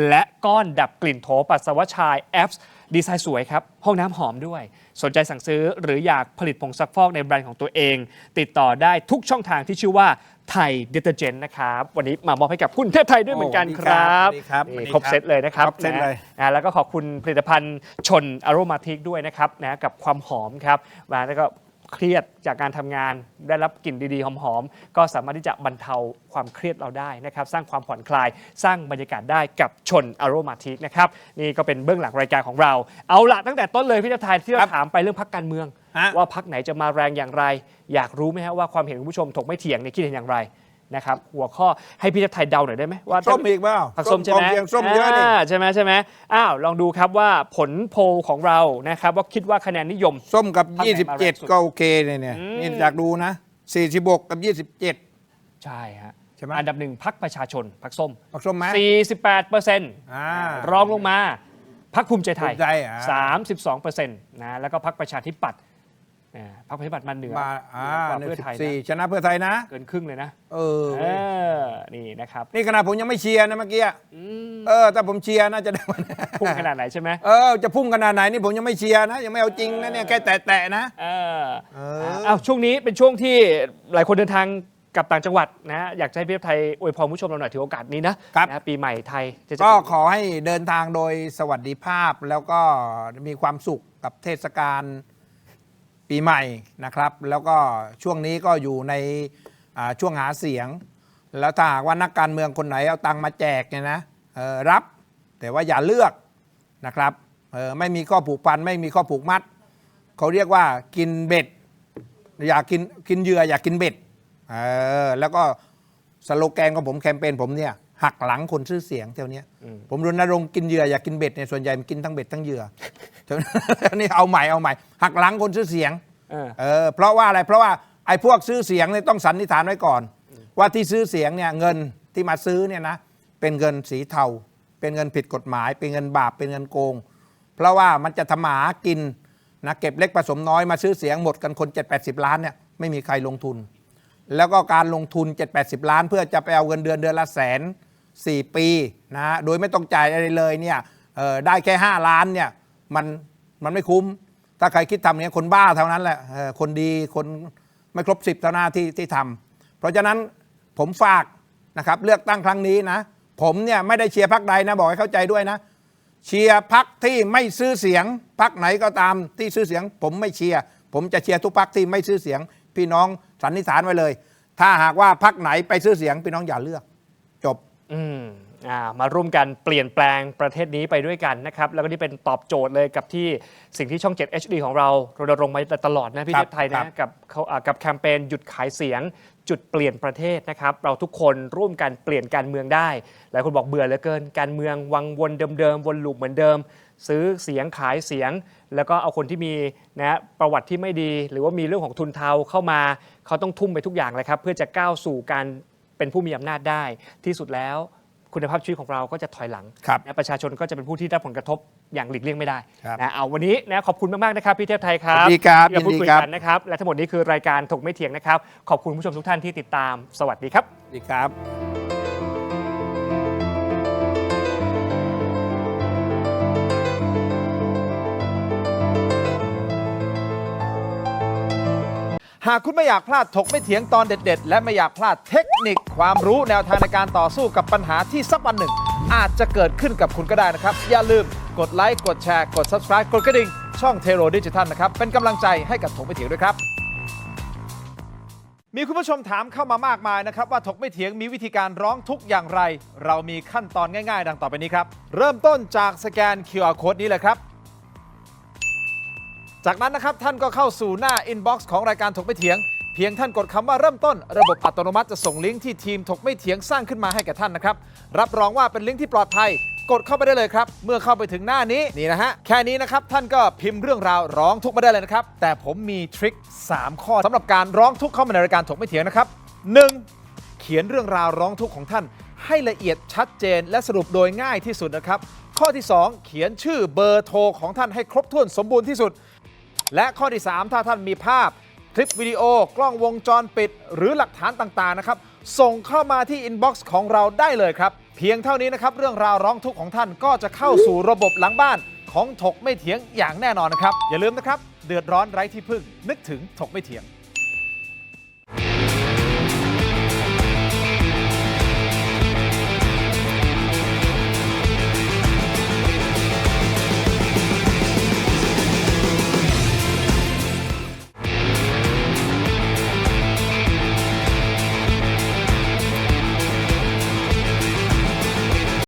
และก้อนดับกลิ่นโถปัสสาวะชายแอปดีไซน์สวยครับห้องน้ำหอมด้วยสนใจสั่งซื้อหรืออยากผลิตผงซักฟอกในแบรนด์ของตัวเองติดต่อได้ทุกช่องทางที่ชื่อว่าไทยดิเตอร์เจนต์นะครับวันนี้มามอบให้กับคุณเทพไทยด้วยเหมือนกันครับครบเซตเลยนะครับแล้วก็ขอบคุณผลิตภัณฑ์ชนอโรมาทิกด้วยนะครับกับความหอมครับแล้วก็เครียดจากการทำงานได้รับกลิ่นดีๆหอมๆก็สามารถที่จะบรรเทาความเครียดเราได้นะครับสร้างความผ่อนคลายสร้างบรรยากาศได้กับชนอโรมาทิกนะครับนี่ก็เป็นเบื้องหลังรายการของเราเอาละตั้งแต่ต้นเลยพี่เทพไทยที่เราถามไปเรื่องพรรคการเมืองว่าพรรคไหนจะมาแรงอย่างไรอยากรู้ไหมฮะว่าความเห็นของผู้ชมถกไม่เถียงเนี่ยคิดเห็นอย่างไรนะครับหัวข้อให้พี่เทพไทยเดาหน่อยได้ไหมว่าส้มอีกเปล่า ผักส้มใช่ไหมส้มเยอะนี่ใช่ไหมลองดูครับว่าผลโพลของเรานะครับว่าคิดว่าคะแนนนิยมส้มกับ 27 ก็โอเคเนี่ยนี่อยากดูนะ46กับ27ใช่ฮะใช่ไหมอันดับหนึ่งพรรคประชาชนพรรคส้มไหม48%รองลงมาพรรคภูมิใจไทย32%นะแล้วก็พรรคประชาธิปัตย์พรรคประชาธิปัตย์มันเหนือกว่าเพื่อไทยชนะเพื่อไทยนะเกินครึ่งเลยนะนี่นะครับนี่ขนาดผมยังไม่เชียร์นะเมื่อกี้ถ้าผมเชียร์น่าจะได้พุ่งขนาดไหนใช่ไหมจะพุ่งขนาดไหนนี่ผมยังไม่เชียร์นะยังไม่เอาจริงนะเนี่ยแค่แตะๆนะช่วงนี้เป็นช่วงที่หลายคนเดินทางกับต่างจังหวัดนะอยากให้พี่เทพไทยอวยพรผู้ชมเราหน่อยถือโอกาสนี้นะปีใหม่ไทยก็ขอให้เดินทางโดยสวัสดิภาพแล้วก็มีความสุขกับเทศกาลปีใหม่นะครับแล้วก็ช่วงนี้ก็อยู่ในช่วงหาเสียงแล้วถ้าหากว่านักการเมืองคนไหนเอาตังค์มาแจกเนี่ยนะรับแต่ว่าอย่าเลือกนะครับไม่มีข้อผูกพันไม่มีข้อผูกมัดเขาเรียกว่ากินเบ็ดอยากกินเหยื่ออยากกินเบ็ดแล้วก็สโลแกนของผมแคมเปญผมเนี่ยหักหลังคนซื้อเสียงเท่านี้ผมรณรงค์กินเหยื่ออยากกินเบ็ดเนี่ยส่วนใหญ่มันกินทั้งเบ็ดทั้งเหยื่อนี่เอาใหม่หักหลังคนซื้อเสียงเพราะว่าอะไรเพราะว่าไอ้พวกซื้อเสียงเนี่ยต้องสันนิษฐานไว้ก่อนว่าที่ซื้อเสียงเนี่ยเงินที่มาซื้อเนี่ยนะเป็นเงินสีเทาเป็นเงินผิดกฎหมายเป็นเงินบาปเป็นเงินโกงเพราะว่ามันจะทำหากินนะเก็บเล็กผสมน้อยมาซื้อเสียงหมดกันคน 7-80 ล้านเนี่ยไม่มีใครลงทุนแล้วก็การลงทุน 7-80 ล้านเพื่อจะไปเอาเงินเดือนละ100,000 4 ปีนะโดยไม่ต้องจ่ายอะไรเลยเนี่ยได้แค่5 ล้านเนี่ยมันไม่คุ้มถ้าใครคิดทำเนี่ยคนบ้าเท่านั้นแหละคนดีคนไม่ครบ10เท่านั้นที่ทำเพราะฉะนั้นผมฝากนะครับเลือกตั้งครั้งนี้นะผมเนี่ยไม่ได้เชียร์พรรคใดนะบอกให้เข้าใจด้วยนะเชียร์พรรคที่ไม่ซื้อเสียงพรรคไหนก็ตามที่ซื้อเสียงผมไม่เชียร์ผมจะเชียร์ทุกพรรคที่ไม่ซื้อเสียงพี่น้องสันนิษฐานไว้เลยถ้าหากว่าพรรคไหนไปซื้อเสียงพี่น้องอย่าเลือกจบ มาร่วมกันเปลี่ยนแปลงประเทศนี้ไปด้วยกันนะครับแล้วก็นี่เป็นตอบโจทย์เลยกับที่สิ่งที่ช่อง 7 HD ของเรารณรงค์มาตลอดนะพี่เทพไทยนะกับแคมเปญหยุดขายเสียงจุดเปลี่ยนประเทศนะครับเราทุกคนร่วมกันเปลี่ยนการเมืองได้หลายคนบอกเบื่อเหลือเกินการเมืองวังวนเดิมๆวนลูปเหมือนเดิมซื้อเสียงขายเสียงแล้วก็เอาคนที่มีนะประวัติที่ไม่ดีหรือว่ามีเรื่องของทุนเทาเข้ามาเขาต้องทุ่มไปทุกอย่างเลยครับเพื่อจะก้าวสู่การเป็นผู้มีอำนาจได้ที่สุดแล้วคุณภาพชีวิตของเราก็จะถอยหลังนะประชาชนก็จะเป็นผู้ที่ได้ผลกระทบอย่างหลีกเลี่ยงไม่ได้นะเอาวันนี้นะขอบคุณมากๆนะครับพี่เทพไทยครับที่มาพูดคุยกันนะครับและทั้งหมดนี้คือรายการถกไม่เถียงนะครับขอบคุณผู้ชมทุกท่านที่ติดตามสวัสดีครับสวัสดีครับหากคุณไม่อยากพลาดถกไม่เถียงตอนเด็ดๆและไม่อยากพลาดเทคนิคความรู้แนวทางในการต่อสู้กับปัญหาที่สักวันหนึ่งอาจจะเกิดขึ้นกับคุณก็ได้นะครับอย่าลืมกดไลค์กดแชร์กด Subscribe กดกระดิ่งช่องเทโรดิจิทัลนะครับเป็นกำลังใจให้กับถกไม่เถียงด้วยครับมีคุณผู้ชมถามเข้ามามากมายนะครับว่าถกไม่เถียงมีวิธีการร้องทุกข์อย่างไรเรามีขั้นตอนง่ายๆดังต่อไปนี้ครับเริ่มต้นจากสแกน QR Code นี้เลยครับจากนั้นนะครับท่านก็เข้าสู่หน้า Inbox ของรายการถกไม่เถียงเพียงท่านกดคำว่าเริ่มต้นระบบอัตโนมัติจะส่งลิงก์ที่ทีมถกไม่เถียงสร้างขึ้นมาให้แก่ท่านนะครับรับรองว่าเป็นลิงก์ที่ปลอดภัยกดเข้าไปได้เลยครับเมื่อเข้าไปถึงหน้านี้นี่นะฮะแค่นี้นะครับท่านก็พิมพ์เรื่องราวร้องทุกข์มาได้เลยนะครับแต่ผมมีทริค3ข้อสำหรับการร้องทุกข์เข้ามาในรายการถกไม่เถียงนะครับ 1. เขียนเรื่องราวร้องทุกข์ของท่านให้ละเอียดชัดเจนและสรุปโดยง่ายที่สุดนะครับข้อที่ 2 เขียนชื่อเบอร์โทรของท่านให้ครบถ้วนสมบูรณ์ที่สุดและข้อที่ 3 ถ้าท่านมีภาพคลิปวิดีโอกล้องวงจรปิดหรือหลักฐานต่างๆนะครับส่งเข้ามาที่อินบ็อกซ์ของเราได้เลยครับเพียงเท่านี้นะครับเรื่องราวร้องทุกข์ของท่านก็จะเข้าสู่ระบบหลังบ้านของถกไม่เถียงอย่างแน่นอนนะครับอย่าลืมนะครับเดือดร้อนไร้ที่พึ่งนึกถึงถกไม่เถียง